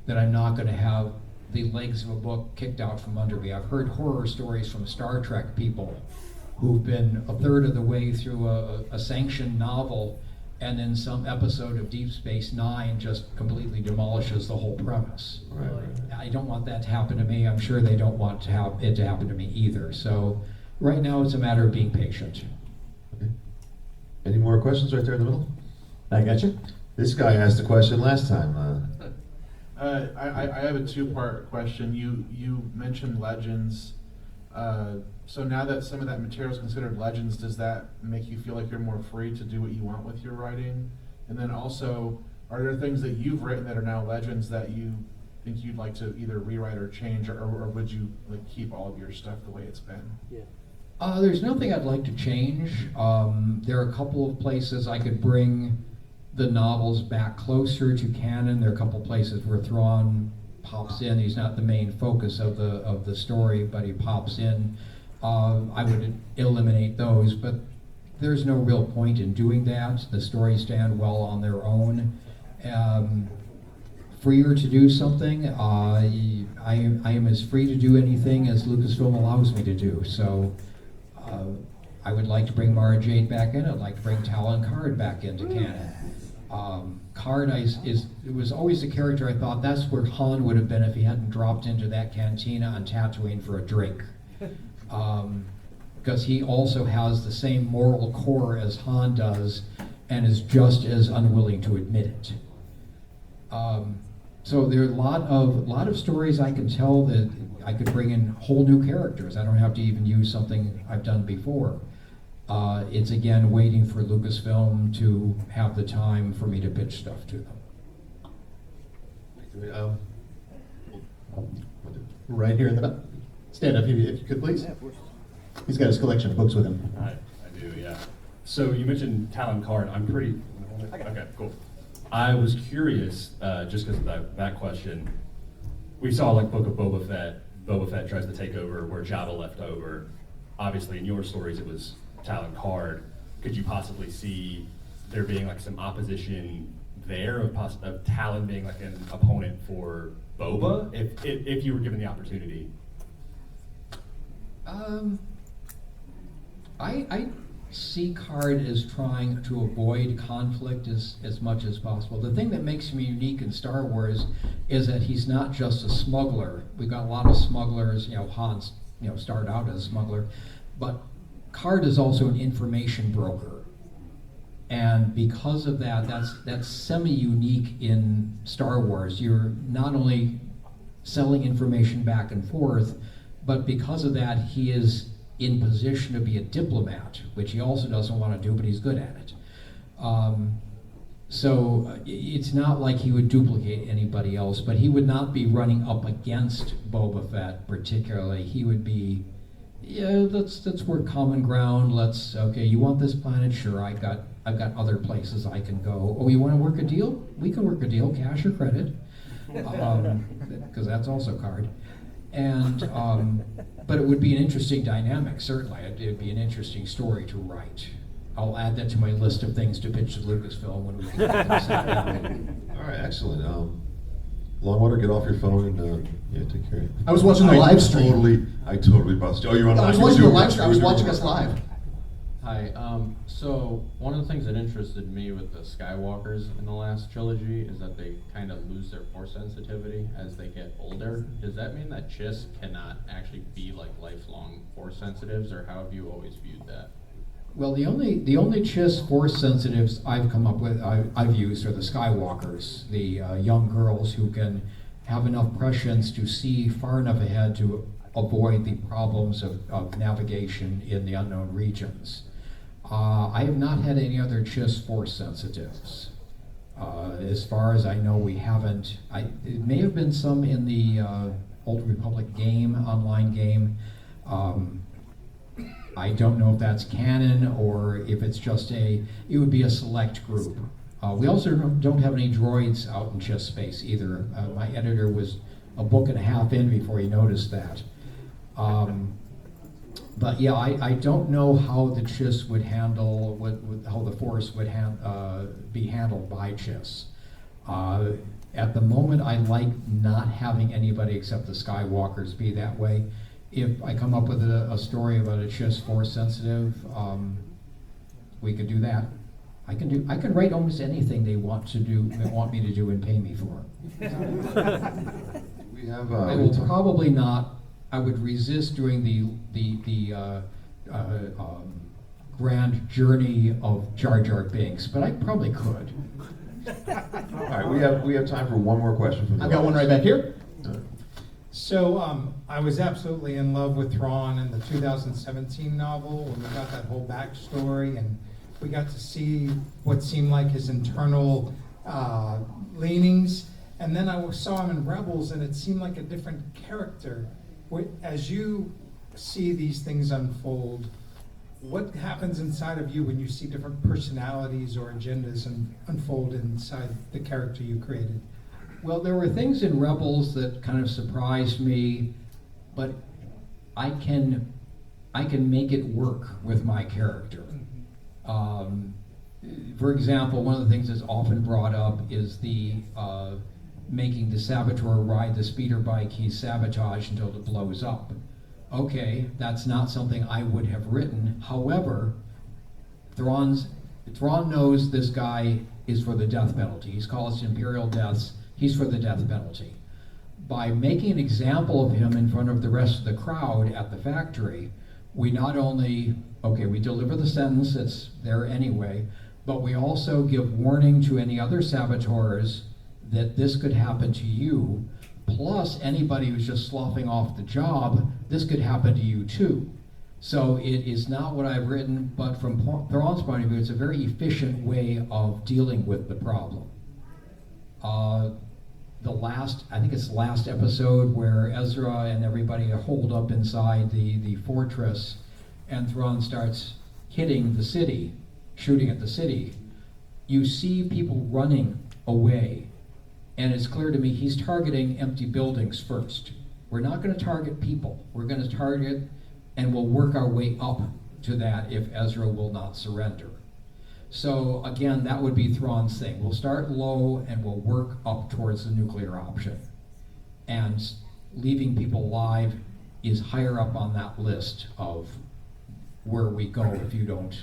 that I'm not going to have the legs of a book kicked out from under me. I've heard horror stories from Star Trek people who've been a third of the way through a sanctioned novel, and then some episode of Deep Space Nine just completely demolishes the whole premise. Right. I don't want that to happen to me. I'm sure they don't want it to happen to me either. So right now it's a matter of being patient. Okay. Any more questions right there in the middle? I got you. This guy asked a question last time. I have a two-part question. You mentioned legends. So now that some of that material is considered legends, does that make you feel like you're more free to do what you want with your writing? And then also, are there things that you've written that are now legends that you think you'd like to either rewrite or change, or would you keep all of your stuff the way it's been? There's nothing I'd like to change. There are a couple of places I could bring the novels back closer to canon. There are a couple of places where Thrawn pops in. He's not the main focus of the story, but he pops in. I would eliminate those, but there's no real point in doing that. The stories stand well on their own. Freer to do something. I am as free to do anything as Lucasfilm allows me to do. So I would like to bring Mara Jade back in. I'd like to bring Talon Karrde back into canon. Karrde it was always a character I thought that's where Han would have been if he hadn't dropped into that cantina on Tatooine for a drink. Because he also has the same moral core as Han does and is just as unwilling to admit it. So there are a lot of stories I can tell that I could bring in whole new characters. I don't have to even use something I've done before. It's again waiting for Lucasfilm to have the time for me to pitch stuff to them. Right here in the back. Stand up if you could, please. Yeah, of course. He's got his collection of books with him. I do, yeah. So you mentioned Talon Karrde. I'm pretty. Okay, cool. I was curious, just because of that question. We saw like Book of Boba Fett. Boba Fett tries to take over where Jabba left over. Obviously, in your stories, it was Talon Card. Could you possibly see there being like some opposition there of Talon being like an opponent for Boba, if you were given the opportunity? I see Card as trying to avoid conflict as much as possible. The thing that makes him unique in Star Wars is that he's not just a smuggler. We've got a lot of smugglers, Han's, started out as a smuggler, but Card is also an information broker. And because of that, that's semi-unique in Star Wars. You're not only selling information back and forth, but because of that, he is in position to be a diplomat, which he also doesn't want to do, but he's good at it. So it's not like he would duplicate anybody else, but he would not be running up against Boba Fett particularly. He would be, let's work common ground. Okay, you want this planet? Sure, I've got other places I can go. Oh, you want to work a deal? We can work a deal, cash or credit, because that's also Card. And but it would be an interesting dynamic, certainly. It would be an interesting story to write. I'll add that to my list of things to pitch to Lucasfilm when we get to that. All right, excellent. Longwater, get off your phone and take care of it. I was watching the live stream. I totally busted. Oh, you're on live. I was watching the live stream. I was watching us live. Hi. So one of the things that interested me with the Skywalkers in the last trilogy is that they kind of lose their force sensitivity as they get older. Does that mean that Chiss cannot actually be like lifelong force sensitives, or how have you always viewed that? Well, the only Chiss force sensitives I've come up with, I've used are the Skywalkers, the young girls who can have enough prescience to see far enough ahead to avoid the problems of navigation in the unknown regions. I have not had any other Chiss force sensitives. As far as I know, we haven't. It may have been some in the Old Republic game, online game. I don't know if that's canon or if it's just it would be a select group. We also don't have any droids out in Chiss space either. My editor was a book and a half in before he noticed that. But yeah, I don't know how the Chiss would handle, how the Force would be handled by Chiss. At the moment, I like not having anybody except the Skywalkers be that way. If I come up with a story about a Chiss Force sensitive, we could do that. I can write almost anything they want me to do and pay me for. We have. I will probably not. I would resist doing the grand journey of Jar Jar Binks, but I probably could. All right, we have time for one more question from the I've got one right back here. So I was absolutely in love with Thrawn in the 2017 novel when we got that whole backstory and we got to see what seemed like his internal leanings. And then I saw him in Rebels and it seemed like a different character. As you see these things unfold, what happens inside of you when you see different personalities or agendas unfold inside the character you created? Well, there were things in Rebels that kind of surprised me, but I can make it work with my character. For example, one of the things that's often brought up is the making the saboteur ride the speeder bike he's sabotaged until it blows up. Okay, that's not something I would have written. However, Thrawn knows this guy is for the death penalty. He's called Imperial Deaths. He's for the death penalty. By making an example of him in front of the rest of the crowd at the factory, we not only, we deliver the sentence that's there anyway, but we also give warning to any other saboteurs that this could happen to you, plus anybody who's just sloughing off the job, this could happen to you too. So it is not what I've written, but from Thrawn's point of view, it's a very efficient way of dealing with the problem. I think it's the last episode where Ezra and everybody are holed up inside the fortress, and Thrawn starts hitting the city, shooting at the city. You see people running away. And it's clear to me he's targeting empty buildings first. We're not going to target people. We're going to target, and we'll work our way up to that if Ezra will not surrender. So again, that would be Thrawn's thing. We'll start low and we'll work up towards the nuclear option. And leaving people alive is higher up on that list of where we go if you don't,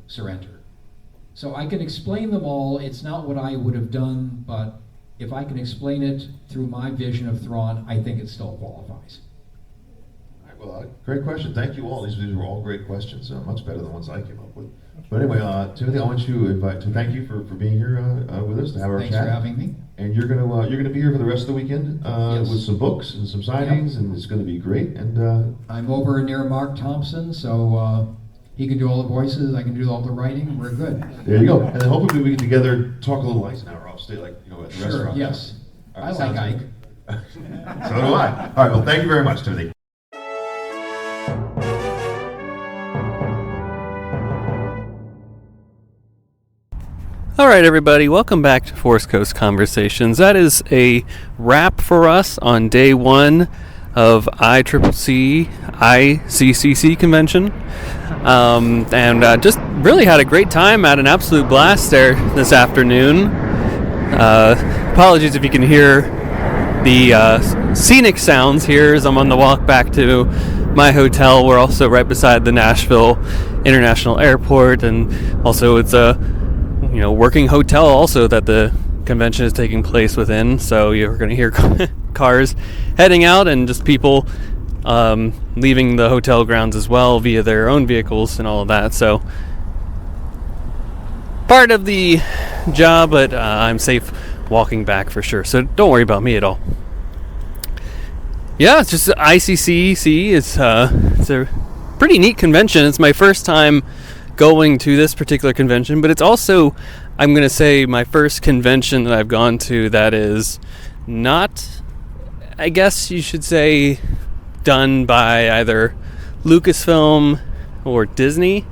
surrender. So I can explain them all. It's not what I would have done, but if I can explain it through my vision of Thrawn, I think it still qualifies. All right, well, great question. Thank you all. These were all great questions. Much better than the ones I came up with. But anyway, Timothy, I want to thank you for being here with us to have our Thanks chat. for having me. And you're gonna be here for the rest of the weekend Yes. with some books and some signings, and it's gonna be great. And I'm over near Mark Thompson, so he can do all the voices, I can do all the writing, we're good. there you go. And then hopefully we can together talk a little Eisenhower upstate, at the Sure, restaurant. yes. All I right, like sounds Ike. good. So do I. All right. Well, thank you very much, Timothy. All right, everybody, welcome back to Force Coast Conversations. That is a wrap for us on day one of ICCC convention. And just really had a great time, had an absolute blast there this afternoon. Apologies if you can hear the scenic sounds here as I'm on the walk back to my hotel. We're also right beside the Nashville International Airport, and also it's a working hotel also that the convention is taking place within, so you're going to hear cars heading out and just people leaving the hotel grounds as well via their own vehicles and all of that. So part of the job, but I'm safe walking back for sure, so don't worry about me at all. Yeah, it's just ICCC. It's a pretty neat convention. It's my first time going to this particular convention, but it's also, I'm going to say, my first convention that I've gone to that is not, I guess you should say, done by either Lucasfilm or Disney.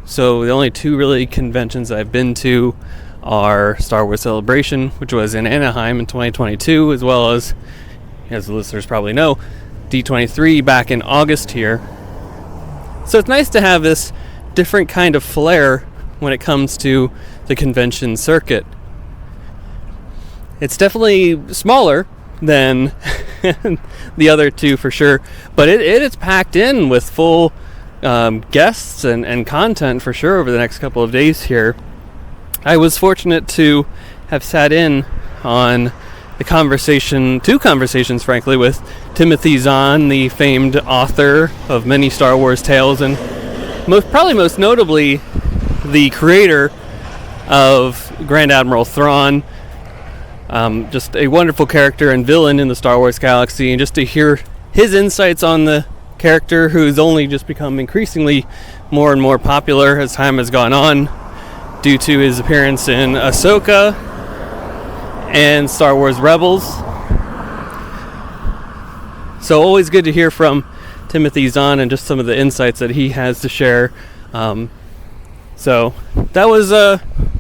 So the only two really conventions I've been to are Star Wars Celebration, which was in Anaheim in 2022, as well as the listeners probably know, D23 back in August here. So it's nice to have this different kind of flair when it comes to the convention circuit. It's definitely smaller than the other two for sure, but it is packed in with full guests and content for sure over the next couple of days here. I was fortunate to have sat in on two conversations frankly, with Timothy Zahn, the famed author of many Star Wars tales, and probably most notably the creator of Grand Admiral Thrawn. Just a wonderful character and villain in the Star Wars galaxy, and just to hear his insights on the character, who's only just become increasingly more and more popular as time has gone on due to his appearance in Ahsoka and Star Wars Rebels. So always good to hear from Timothy Zahn and just some of the insights that he has to share. So that was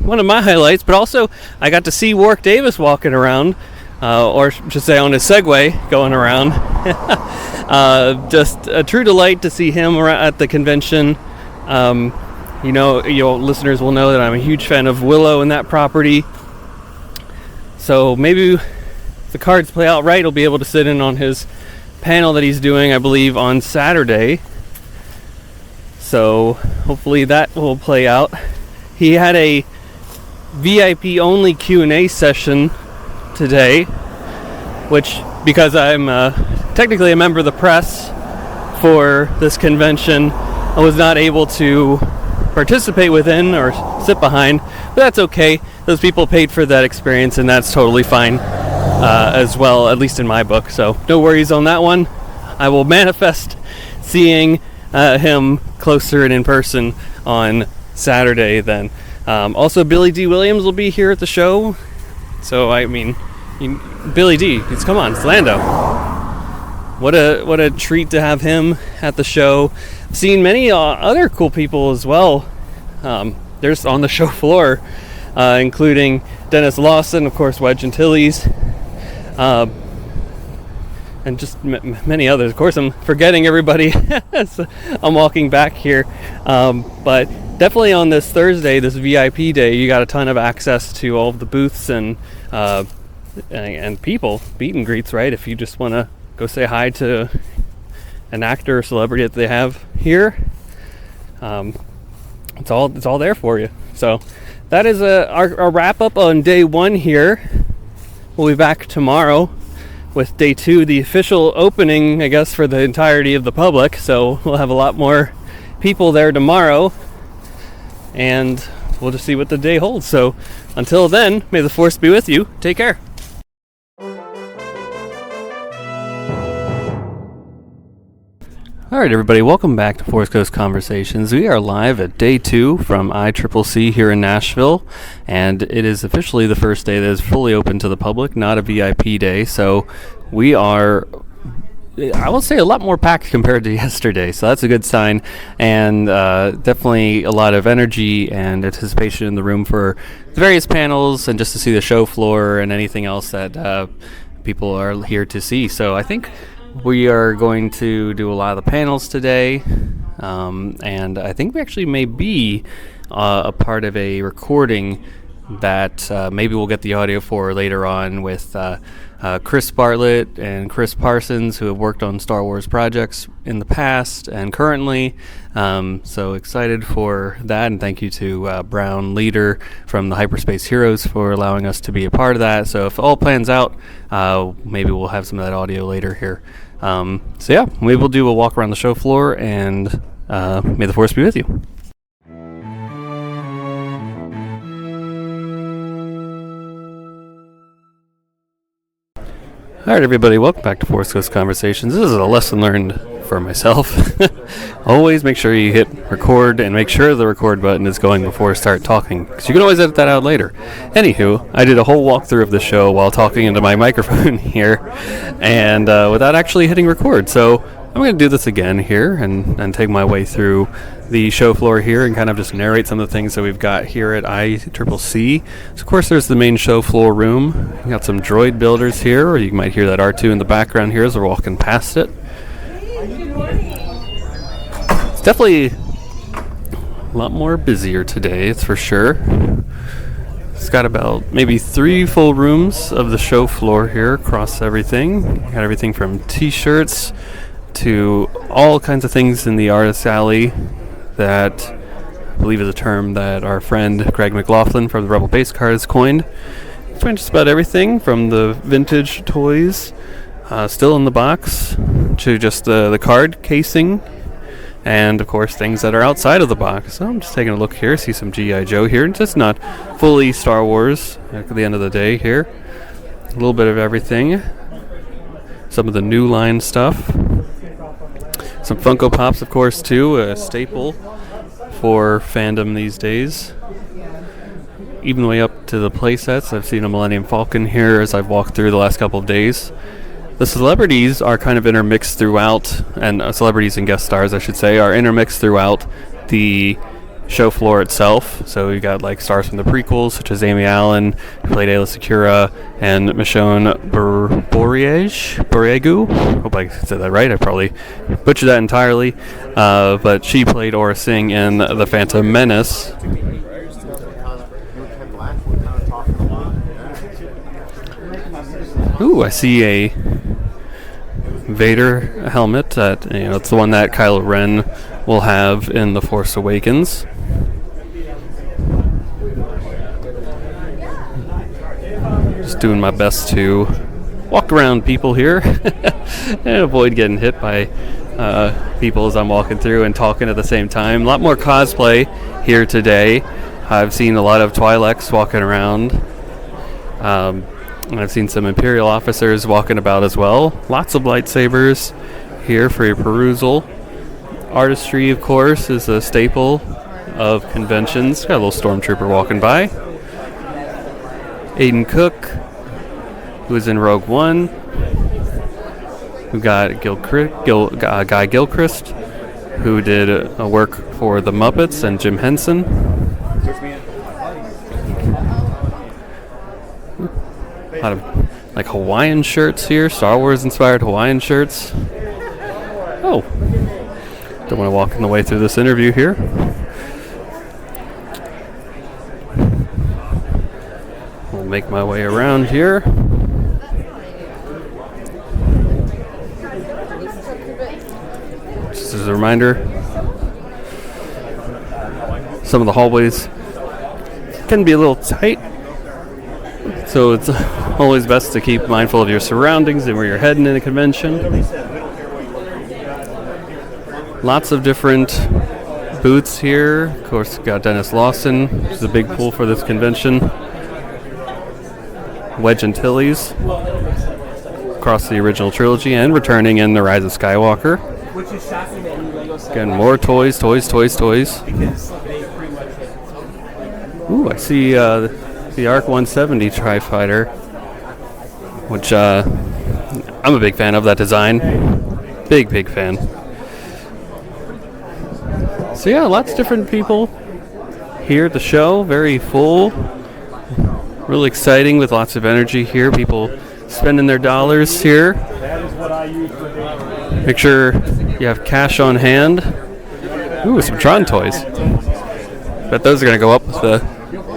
one of my highlights, but also I got to see Warwick Davis walking around, or should say on his Segway going around. Just a true delight to see him at the convention. Your listeners will know that I'm a huge fan of Willow and that property. So maybe if the cards play out right, he'll be able to sit in on his panel that he's doing, I believe, on Saturday. So hopefully that will play out. He had a VIP only Q&A session today, which, because I'm technically a member of the press for this convention, I was not able to participate within or sit behind, but that's okay. Those people paid for that experience, and that's totally fine as well, at least in my book. So no worries on that one. I will manifest seeing him closer and in person on Saturday then. Also, Billy D. Williams will be here at the show. So, I mean, Billy D. Come on, it's Lando. What a treat to have him at the show. I've seen many other cool people as well. There's on the show floor. including Dennis Lawson, of course, Wedge Antilles, and just many others. Of course, I'm forgetting everybody as I'm walking back here. But definitely on this Thursday, this VIP day, you got a ton of access to all of the booths and people, meet and greets, right? If you just want to go say hi to an actor or celebrity that they have here, it's all there for you. So that is our wrap up on day 1 here. We'll be back tomorrow with day 2, the official opening, I guess, for the entirety of the public. So we'll have a lot more people there tomorrow, and we'll just see what the day holds. So until then, may the force be with you. Take care. All right, everybody, welcome back to Forest Coast Conversations. We are live at day 2 from ICCC here in Nashville, and it is officially the first day that is fully open to the public, not a VIP day. So we are, I will say, a lot more packed compared to yesterday, so that's a good sign, and definitely a lot of energy and anticipation in the room for the various panels and just to see the show floor and anything else that people are here to see. So I think we are going to do a lot of the panels today, and I think we actually may be a part of a recording that maybe we'll get the audio for later on with Chris Bartlett and Chris Parsons, who have worked on Star Wars projects in the past and currently. So excited for that, and thank you to Brown Leader from the Hyperspace Heroes for allowing us to be a part of that. So if all plans out, maybe we'll have some of that audio later here. So yeah, maybe we'll do a walk around the show floor, and may the force be with you. All right, everybody, welcome back to Forest Coast Conversations. This is a lesson learned for myself. Always make sure you hit record and make sure the record button is going before I start talking, because you can always edit that out later. Anywho, I did a whole walkthrough of the show while talking into my microphone here, and without actually hitting record. So I'm going to do this again here and take my way through the show floor here and kind of just narrate some of the things that we've got here at ICCC. So of course there's the main show floor room. We got some droid builders here, or you might hear that R2 in the background here as we're walking past it. It's definitely a lot more busier today, it's for sure. It's got about maybe 3 full rooms of the show floor here across everything. Got everything from t-shirts to all kinds of things in the artist alley that I believe is a term that our friend Greg McLaughlin from the Rebel Base Cards coined. Find just about everything from the vintage toys still in the box to just the card casing, and of course things that are outside of the box. So I'm just taking a look here, see some G.I. Joe here. It's just not fully Star Wars at the end of the day here. A little bit of everything. Some of the new line stuff. Some Funko Pops, of course, too, a staple for fandom these days. Even the way up to the playsets. I've seen a Millennium Falcon here as I've walked through the last couple of days. The celebrities are kind of intermixed throughout, and celebrities and guest stars, I should say, are intermixed throughout the show floor itself. So you got like stars from the prequels, such as Amy Allen, who played Ayla Secura, and Michonne Borregu. Hope I said that right. I probably butchered that entirely. But she played Aura Singh in The Phantom Menace. Ooh, I see a Vader helmet that, it's the one that Kylo Ren will have in The Force Awakens. Just doing my best to walk around people here and avoid getting hit by people as I'm walking through and talking at the same time. A lot more cosplay here today. I've seen a lot of Twi'leks walking around. And I've seen some Imperial officers walking about as well. Lots of lightsabers here for your perusal. Artistry, of course, is a staple of conventions. Got a little stormtrooper walking by. Aiden Cook, who is in Rogue One. We got Guy Gilchrist, who did work for the Muppets, and Jim Henson. A lot of like Hawaiian shirts here, Star Wars inspired Hawaiian shirts. Oh, don't want to walk in the way through this interview here. I'll make my way around here. Just as a reminder, some of the hallways can be a little tight, so it's always best to keep mindful of your surroundings and where you're heading in a convention. Lots of different booths here. Of course, we've got Dennis Lawson, which is a big pull for this convention. Wedge Antilles, across the original trilogy, and returning in The Rise of Skywalker. Again, more toys. Ooh, I see the ARC 170 Tri-Fighter, which I'm a big fan of that design. Big fan. So yeah, lots of different people here at the show. Very full. Really exciting with lots of energy here. People spending their dollars here. Make sure you have cash on hand. Ooh, some Tron toys. Bet those are going to go up with the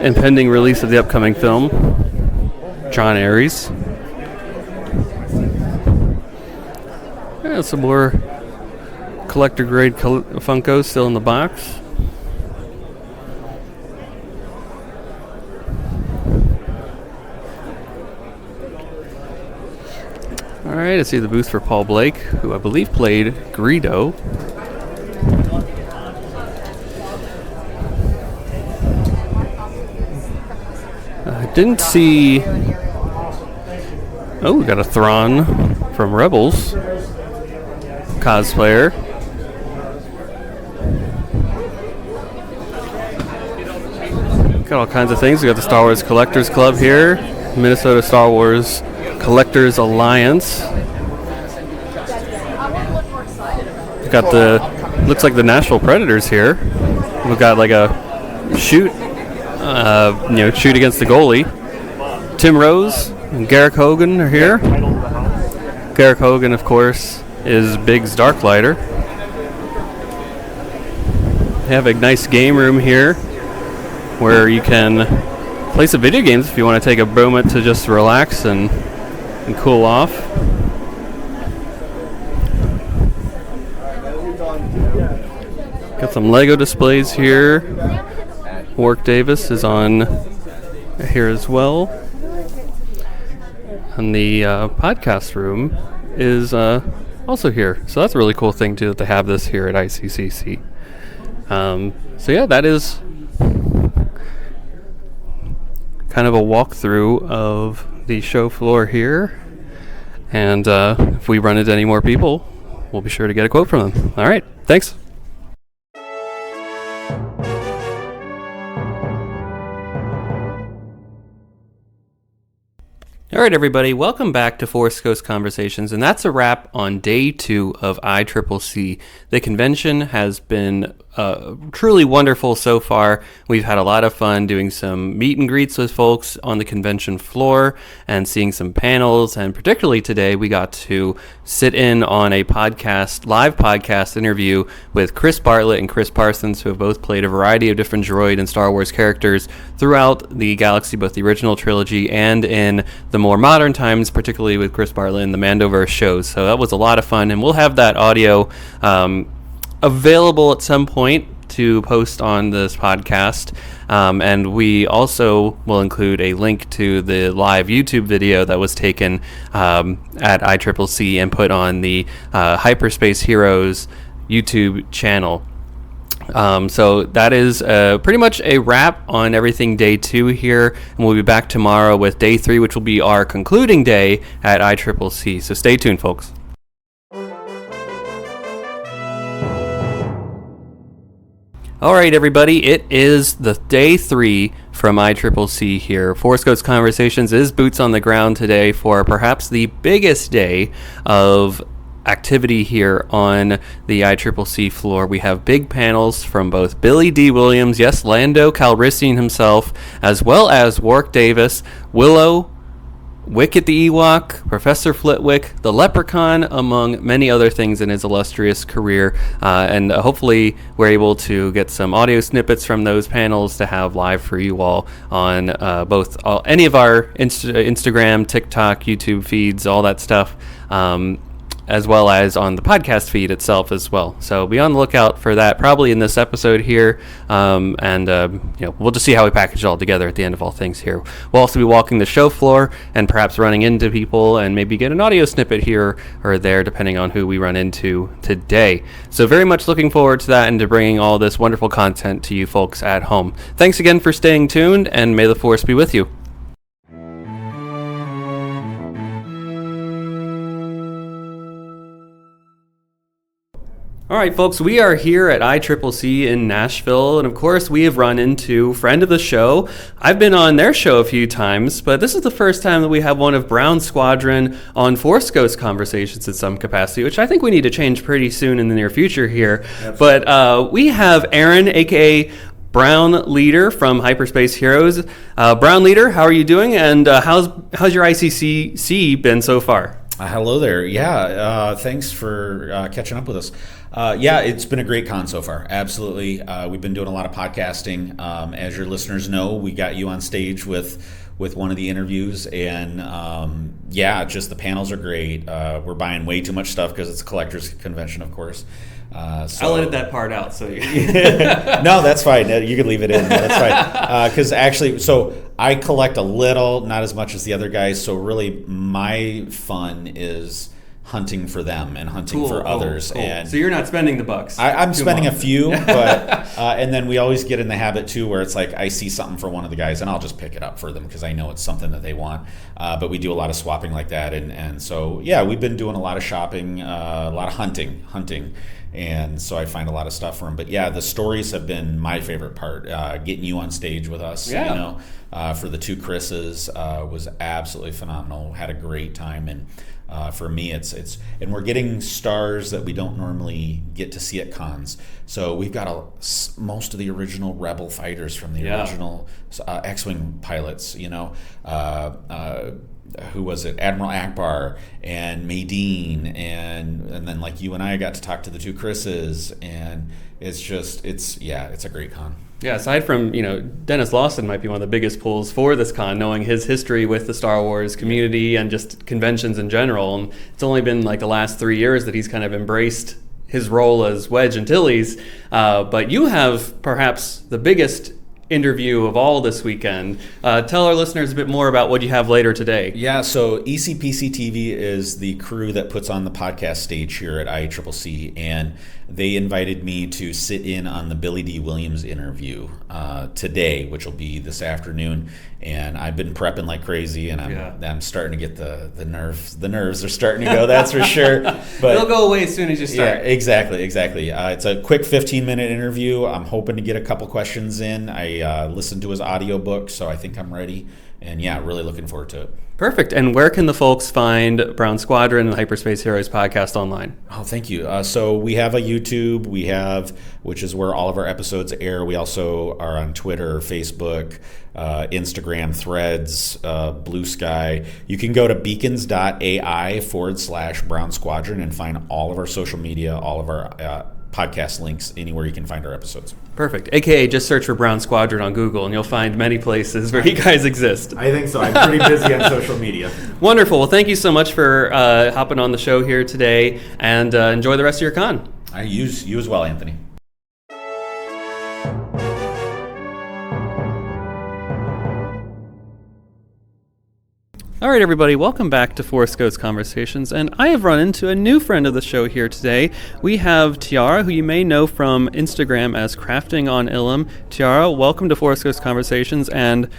impending release of the upcoming film, Tron Ares. Yeah, some more collector grade Funkos still in the box. Alright, I see the booth for Paul Blake, who I believe played Greedo. I didn't see... Oh, we got a Thrawn from Rebels cosplayer. Got all kinds of things. We got the Star Wars Collectors Club here, Minnesota Star Wars Collectors Alliance. We've got the, looks like the Nashville Predators here. We've got like a shoot against the goalie. Tim Rose and Garrick Hogan are here. Garrick Hogan, of course, is Biggs Darklighter. They have a nice game room here where you can play some video games if you want to take a moment to just relax and cool off. Got some Lego displays here. Warwick Davis is on here as well. And the podcast room is also here. So that's a really cool thing too, that they have this here at ICCC. So yeah, that is kind of a walkthrough of the show floor here. And if we run into any more people, we'll be sure to get a quote from them. All right, thanks. All right, everybody, welcome back to Force Coast Conversations, and that's a wrap on day 2 of ICCC. The convention has been truly wonderful so far. We've had a lot of fun doing some meet and greets with folks on the convention floor and seeing some panels, and particularly today we got to sit in on a live podcast interview with Chris Bartlett and Chris Parsons, who have both played a variety of different droid and Star Wars characters throughout the galaxy, both the original trilogy and in the more modern times, particularly with Chris Bartlett and the Mandoverse shows. So that was a lot of fun, and we'll have that audio available at some point to post on this podcast. And we also will include a link to the live YouTube video that was taken at ICCC and put on the Hyperspace Heroes YouTube channel. So that is pretty much a wrap on everything day 2 here, and we'll be back tomorrow with day 3, which will be our concluding day at ICCC. So stay tuned, folks. All right, everybody, it is the day 3 from ICCC here. Force Coast Conversations is boots on the ground today for perhaps the biggest day of activity here on the ICCC floor. We have big panels from both Billy D. Williams, yes, Lando Calrissian himself, as well as Warwick Davis, Willow, Wicket the Ewok, Professor Flitwick, the Leprechaun, among many other things in his illustrious career. And hopefully we're able to get some audio snippets from those panels to have live for you all on any of our Instagram, TikTok, YouTube feeds, all that stuff. As well as on the podcast feed itself as well. So be on the lookout for that probably in this episode here. We'll just see how we package it all together at the end of all things here. We'll also be walking the show floor and perhaps running into people and maybe get an audio snippet here or there depending on who we run into today. So very much looking forward to that and to bringing all this wonderful content to you folks at home. Thanks again for staying tuned, and may the force be with you. All right, folks, we are here at ICCC in Nashville, and of course, we have run into friend of the show. I've been on their show a few times, but this is the first time that we have one of Brown Squadron on Force Ghost Conversations in some capacity, which I think we need to change pretty soon in the near future here. Absolutely. But we have Aaron, a.k.a. Brown Leader from Hyperspace Heroes. Brown Leader, how are you doing, and how's your ICCC been so far? Hello there. Yeah, thanks for catching up with us. It's been a great con so far. Absolutely. We've been doing a lot of podcasting. As your listeners know, we got you on stage with one of the interviews, and just the panels are great. We're buying way too much stuff because it's a collector's convention, of course. I'll edit that part out. So no, that's fine. You can leave it in. That's fine. Because actually, so I collect a little, not as much as the other guys. So really, my fun is hunting for them and hunting for others. Cool. And so you're not spending the bucks. I'm spending a few, but and then we always get in the habit too where it's like I see something for one of the guys and I'll just pick it up for them because I know it's something that they want. But we do a lot of swapping like that, and so we've been doing a lot of shopping, a lot of hunting. And so I find a lot of stuff for them. But the stories have been my favorite part. Getting you on stage with us, for the two Chris's was absolutely phenomenal. Had a great time, and for me, it's and we're getting stars that we don't normally get to see at cons. So we've got most of the original Rebel fighters from the original X-wing pilots. Who was it? Admiral Akbar and Maydeen, and then like you and I got to talk to the two Chris's, and it's a great con. Yeah, aside from, Dennis Lawson might be one of the biggest pulls for this con, knowing his history with the Star Wars community and just conventions in general. And it's only been like the last 3 years that he's kind of embraced his role as Wedge Antilles. But you have perhaps the biggest interview of all this weekend. Tell our listeners a bit more about what you have later today. Yeah, so ECPC TV is the crew that puts on the podcast stage here at ICCC, and they invited me to sit in on the Billy D. Williams interview today, which will be this afternoon. And I've been prepping like crazy, and I'm starting to get the nerves. The nerves are starting to go, that's for sure. But it'll go away as soon as you start. Yeah, exactly. It's a quick 15-minute interview. I'm hoping to get a couple questions in. I listened to his audiobook, so I think I'm ready. And really looking forward to it. Perfect. And where can the folks find Brown Squadron and Hyperspace Heroes podcast online? Oh, thank you. So we have a YouTube, which is where all of our episodes air. We also are on Twitter, Facebook, Instagram, Threads, Blue Sky. You can go to beacons.ai/Brown Squadron and find all of our social media, all of our podcast links, anywhere you can find our episodes. Perfect. AKA just search for Brown Squadron on Google and you'll find many places where you guys exist. I think so. I'm pretty busy on social media. Wonderful. Well, thank you so much for hopping on the show here today, and enjoy the rest of your con. You as well, Anthony. All right, everybody, welcome back to Force Ghost Conversations, and I have run into a new friend of the show here today. We have Tiara, who you may know from Instagram as Crafting on Ilum. Tiara, welcome to Force Ghost Conversations, and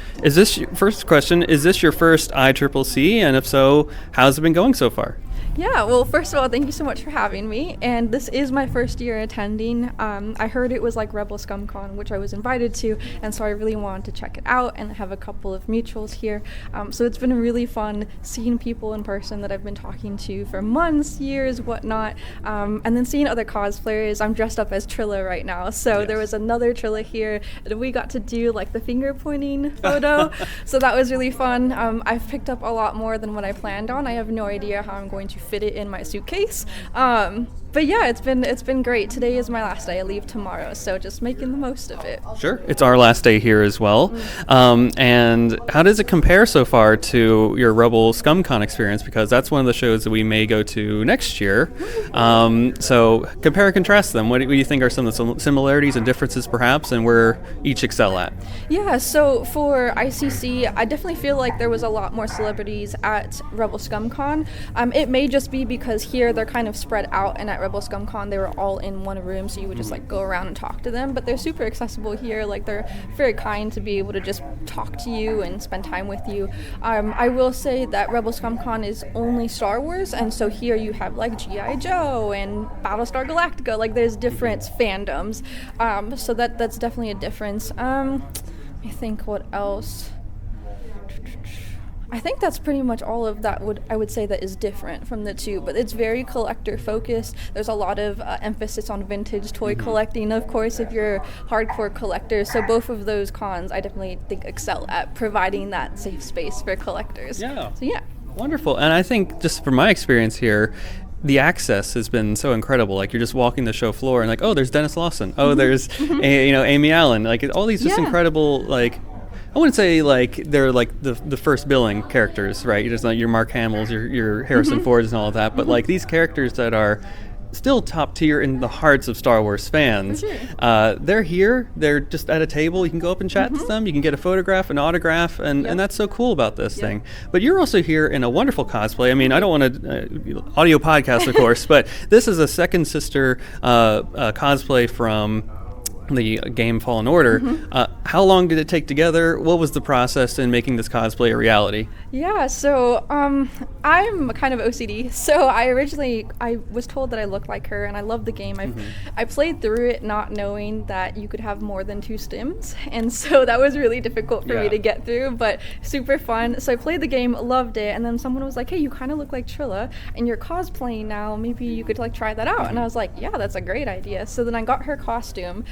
first question, is this your first ICCC, and if so, how's it been going so far? Yeah, well, first of all, thank you so much for having me. And this is my first year attending. I heard it was like Rebel ScumCon, which I was invited to, and so I really wanted to check it out and have a couple of mutuals here. So it's been really fun seeing people in person that I've been talking to for months, years, whatnot, and then seeing other cosplayers. I'm dressed up as Trilla right now, so there was another Trilla here, and we got to do like the finger pointing photo, so that was really fun. I've picked up a lot more than what I planned on. I have no idea how I'm going to fit it in my suitcase. But yeah, it's been great. Today is my last day. I leave tomorrow, so just making the most of it. Sure. It's our last day here as well. And how does it compare so far to your Rebel ScumCon experience? Because that's one of the shows that we may go to next year. So compare and contrast them. What do you think are some of the similarities and differences perhaps, and where each excel at? Yeah, so for ICC, I definitely feel like there was a lot more celebrities at Rebel ScumCon. It may just be because here they're kind of spread out, and at Rebel ScumCon they were all in one room, so you would just like go around and talk to them. But they're super accessible here. Like, they're very kind to be able to just talk to you and spend time with you. I will say that Rebel ScumCon is only Star Wars, and so here you have like G.I. Joe and Battlestar Galactica. Like, there's different fandoms, so that's definitely a difference. I think what else. I think that's pretty much all of that I would say that is different from the two, but it's very collector focused. There's a lot of emphasis on vintage toy collecting, of course, if you're a hardcore collector. So both of those cons I definitely think excel at providing that safe space for collectors. Yeah. So yeah. Wonderful. And I think just from my experience here, the access has been so incredible. Like, you're just walking the show floor and like, oh, there's Dennis Lawson. Oh, there's Amy Allen. Like, all these just incredible, like, I wouldn't say like they're like the first billing characters, right? You're just like your Mark Hamill's, your Harrison Fords and all of that. But like these characters that are still top tier in the hearts of Star Wars fans, they're here. They're just at a table. You can go up and chat to them. You can get a photograph, an autograph, and that's so cool about this thing. But you're also here in a wonderful cosplay. I mean, I don't want to audio podcast, of course, but this is a second sister cosplay from the game Fallen Order. How long did it take together? What was the process in making this cosplay a reality? Yeah, so I'm kind of OCD. So I was told that I looked like her, and I loved the game. I played through it not knowing that you could have more than 2 stims, and so that was really difficult for me to get through, but super fun. So I played the game, loved it, and then someone was like, hey, you kind of look like Trilla, and you're cosplaying now, maybe you could like try that out. And I was like, yeah, that's a great idea. So then I got her costume,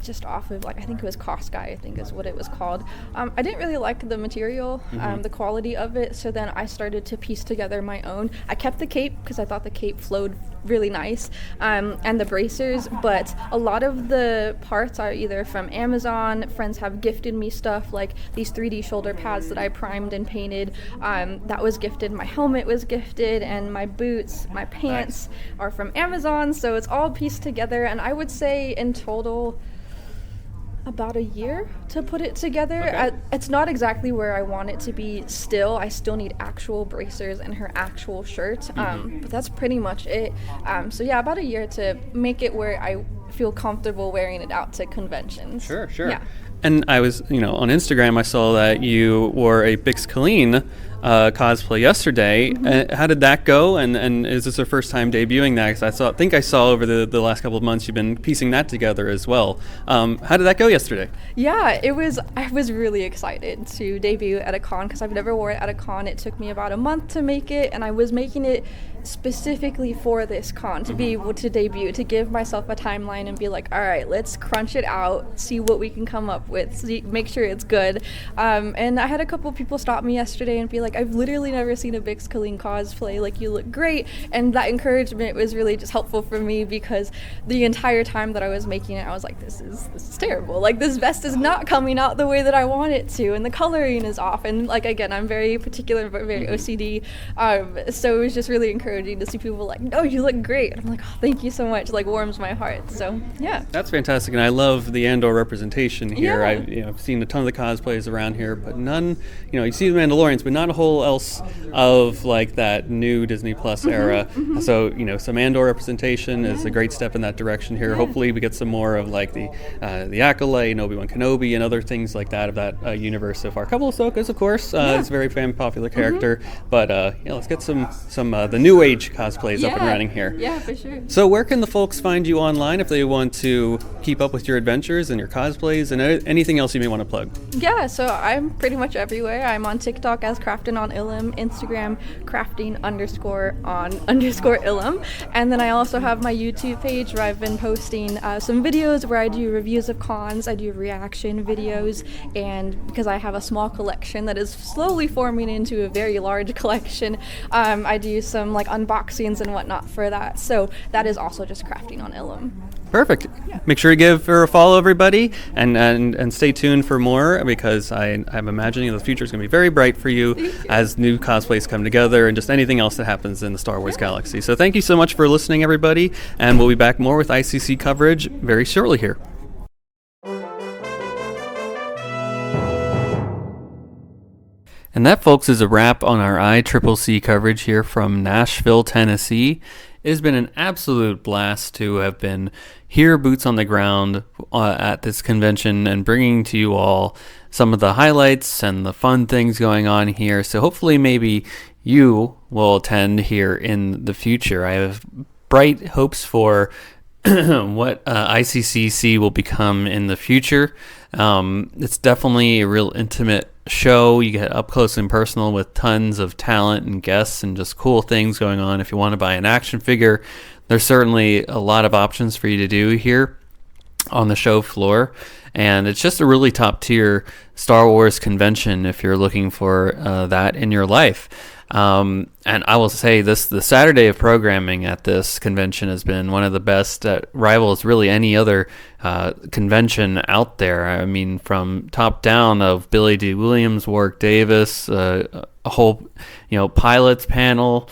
just off of like, I think it was Cost Guy, I think is what it was called. I didn't really like the material, the quality of it, so then I started to piece together my own. I kept the cape because I thought the cape flowed really nice, and the bracers, but a lot of the parts are either from Amazon. Friends have gifted me stuff like these 3D shoulder pads that I primed and painted. That was gifted. My helmet was gifted, and my boots, my pants are from Amazon, so it's all pieced together, and I would say in total about a year to put it together. It's not exactly where I want it to be still. I still need actual bracers and her actual shirt, but that's pretty much it. So yeah, about a year to make it where I feel comfortable wearing it out to conventions. Sure. Yeah. And I was, on Instagram, I saw that you wore a Bix Colleen cosplay yesterday. How did that go? And is this your first time debuting that? Because I think I saw over the last couple of months you've been piecing that together as well. How did that go yesterday? Yeah, I was really excited to debut at a con because I've never worn it at a con. It took me about a month to make it, and I was making it specifically for this con to be able to debut, to give myself a timeline and be like, all right, let's crunch it out, see what we can come up with, make sure it's good. And I had a couple people stop me yesterday and be like, I've literally never seen a Bix Colleen cosplay, like, you look great. And that encouragement was really just helpful for me, because the entire time that I was making it, I was like, this is terrible, like, this vest is not coming out the way that I want it to, and the coloring is off, and like, again, I'm very particular, very OCD, so it was just really encouraging to see people like, no, you look great. And I'm like, oh, thank you so much. Like, warms my heart. So yeah, that's fantastic, and I love the Andor representation here. Yeah. I've seen a ton of the cosplays around here, but none. You see the Mandalorians, but not a whole typical else of like that new Disney Plus era. So some Andor representation is a great step in that direction here. Hopefully we get some more of like the Acolyte and Obi-Wan Kenobi and other things like that of that universe so far. A couple of Ahsokas, of course. It's a very popular character, but let's get some the new age cosplays up and running here. Yeah, for sure. So where can the folks find you online if they want to keep up with your adventures and your cosplays and anything else you may want to plug? Yeah, so I'm pretty much everywhere. I'm on TikTok as Craftin' on Ilum, Instagram crafting_on_Ilum, and then I also have my YouTube page where I've been posting some videos where I do reviews of cons, I do reaction videos, and because I have a small collection that is slowly forming into a very large collection, I do some like unboxings and whatnot for that. So that is also just Crafting on Ilum. Perfect. Yeah. Make sure to give her a follow, everybody, and stay tuned for more, because I'm imagining the future is going to be very bright for you as new cosplays come together and just anything else that happens in the Star Wars galaxy. So thank you so much for listening, everybody, and we'll be back more with ICC coverage very shortly here. And that, folks, is a wrap on our ICCC coverage here from Nashville, Tennessee. It has been an absolute blast to have been here, boots on the ground at this convention, and bringing to you all some of the highlights and the fun things going on here. So hopefully maybe you will attend here in the future. I have bright hopes for what ICCC will become in the future. It's definitely a real intimate show. You get up close and personal with tons of talent and guests and just cool things going on. If you want to buy an action figure, there's certainly a lot of options for you to do here on the show floor. And it's just a really top tier Star Wars convention if you're looking for that in your life. And I will say the Saturday of programming at this convention has been one of the best that rivals really any other convention out there. I mean, from top down of Billy D. Williams, Warwick Davis, a whole pilots panel.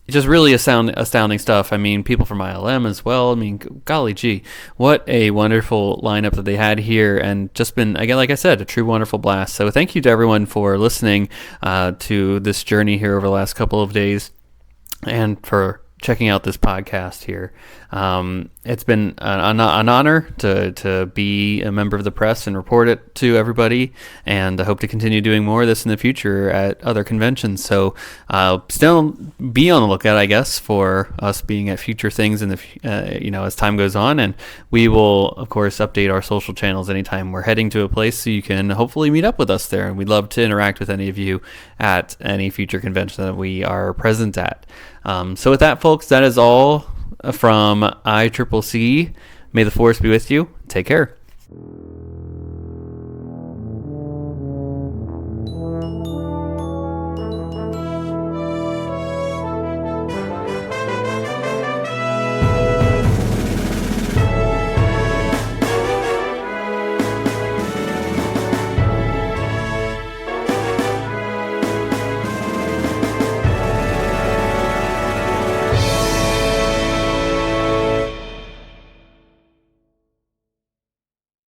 Just really astounding stuff. I mean, people from ILM as well. I mean, golly gee, what a wonderful lineup that they had here, and just been, again, like I said, a true wonderful blast. So thank you to everyone for listening to this journey here over the last couple of days, and for checking out this podcast here. It's been an honor to be a member of the press and report it to everybody, and I hope to continue doing more of this in the future at other conventions. So still be on the lookout, I guess, for us being at future things in the as time goes on, and we will of course update our social channels anytime we're heading to a place, so you can hopefully meet up with us there, and we'd love to interact with any of you at any future convention that we are present at. So with that, folks, that is all from ICCC. May the Force be with you. Take care.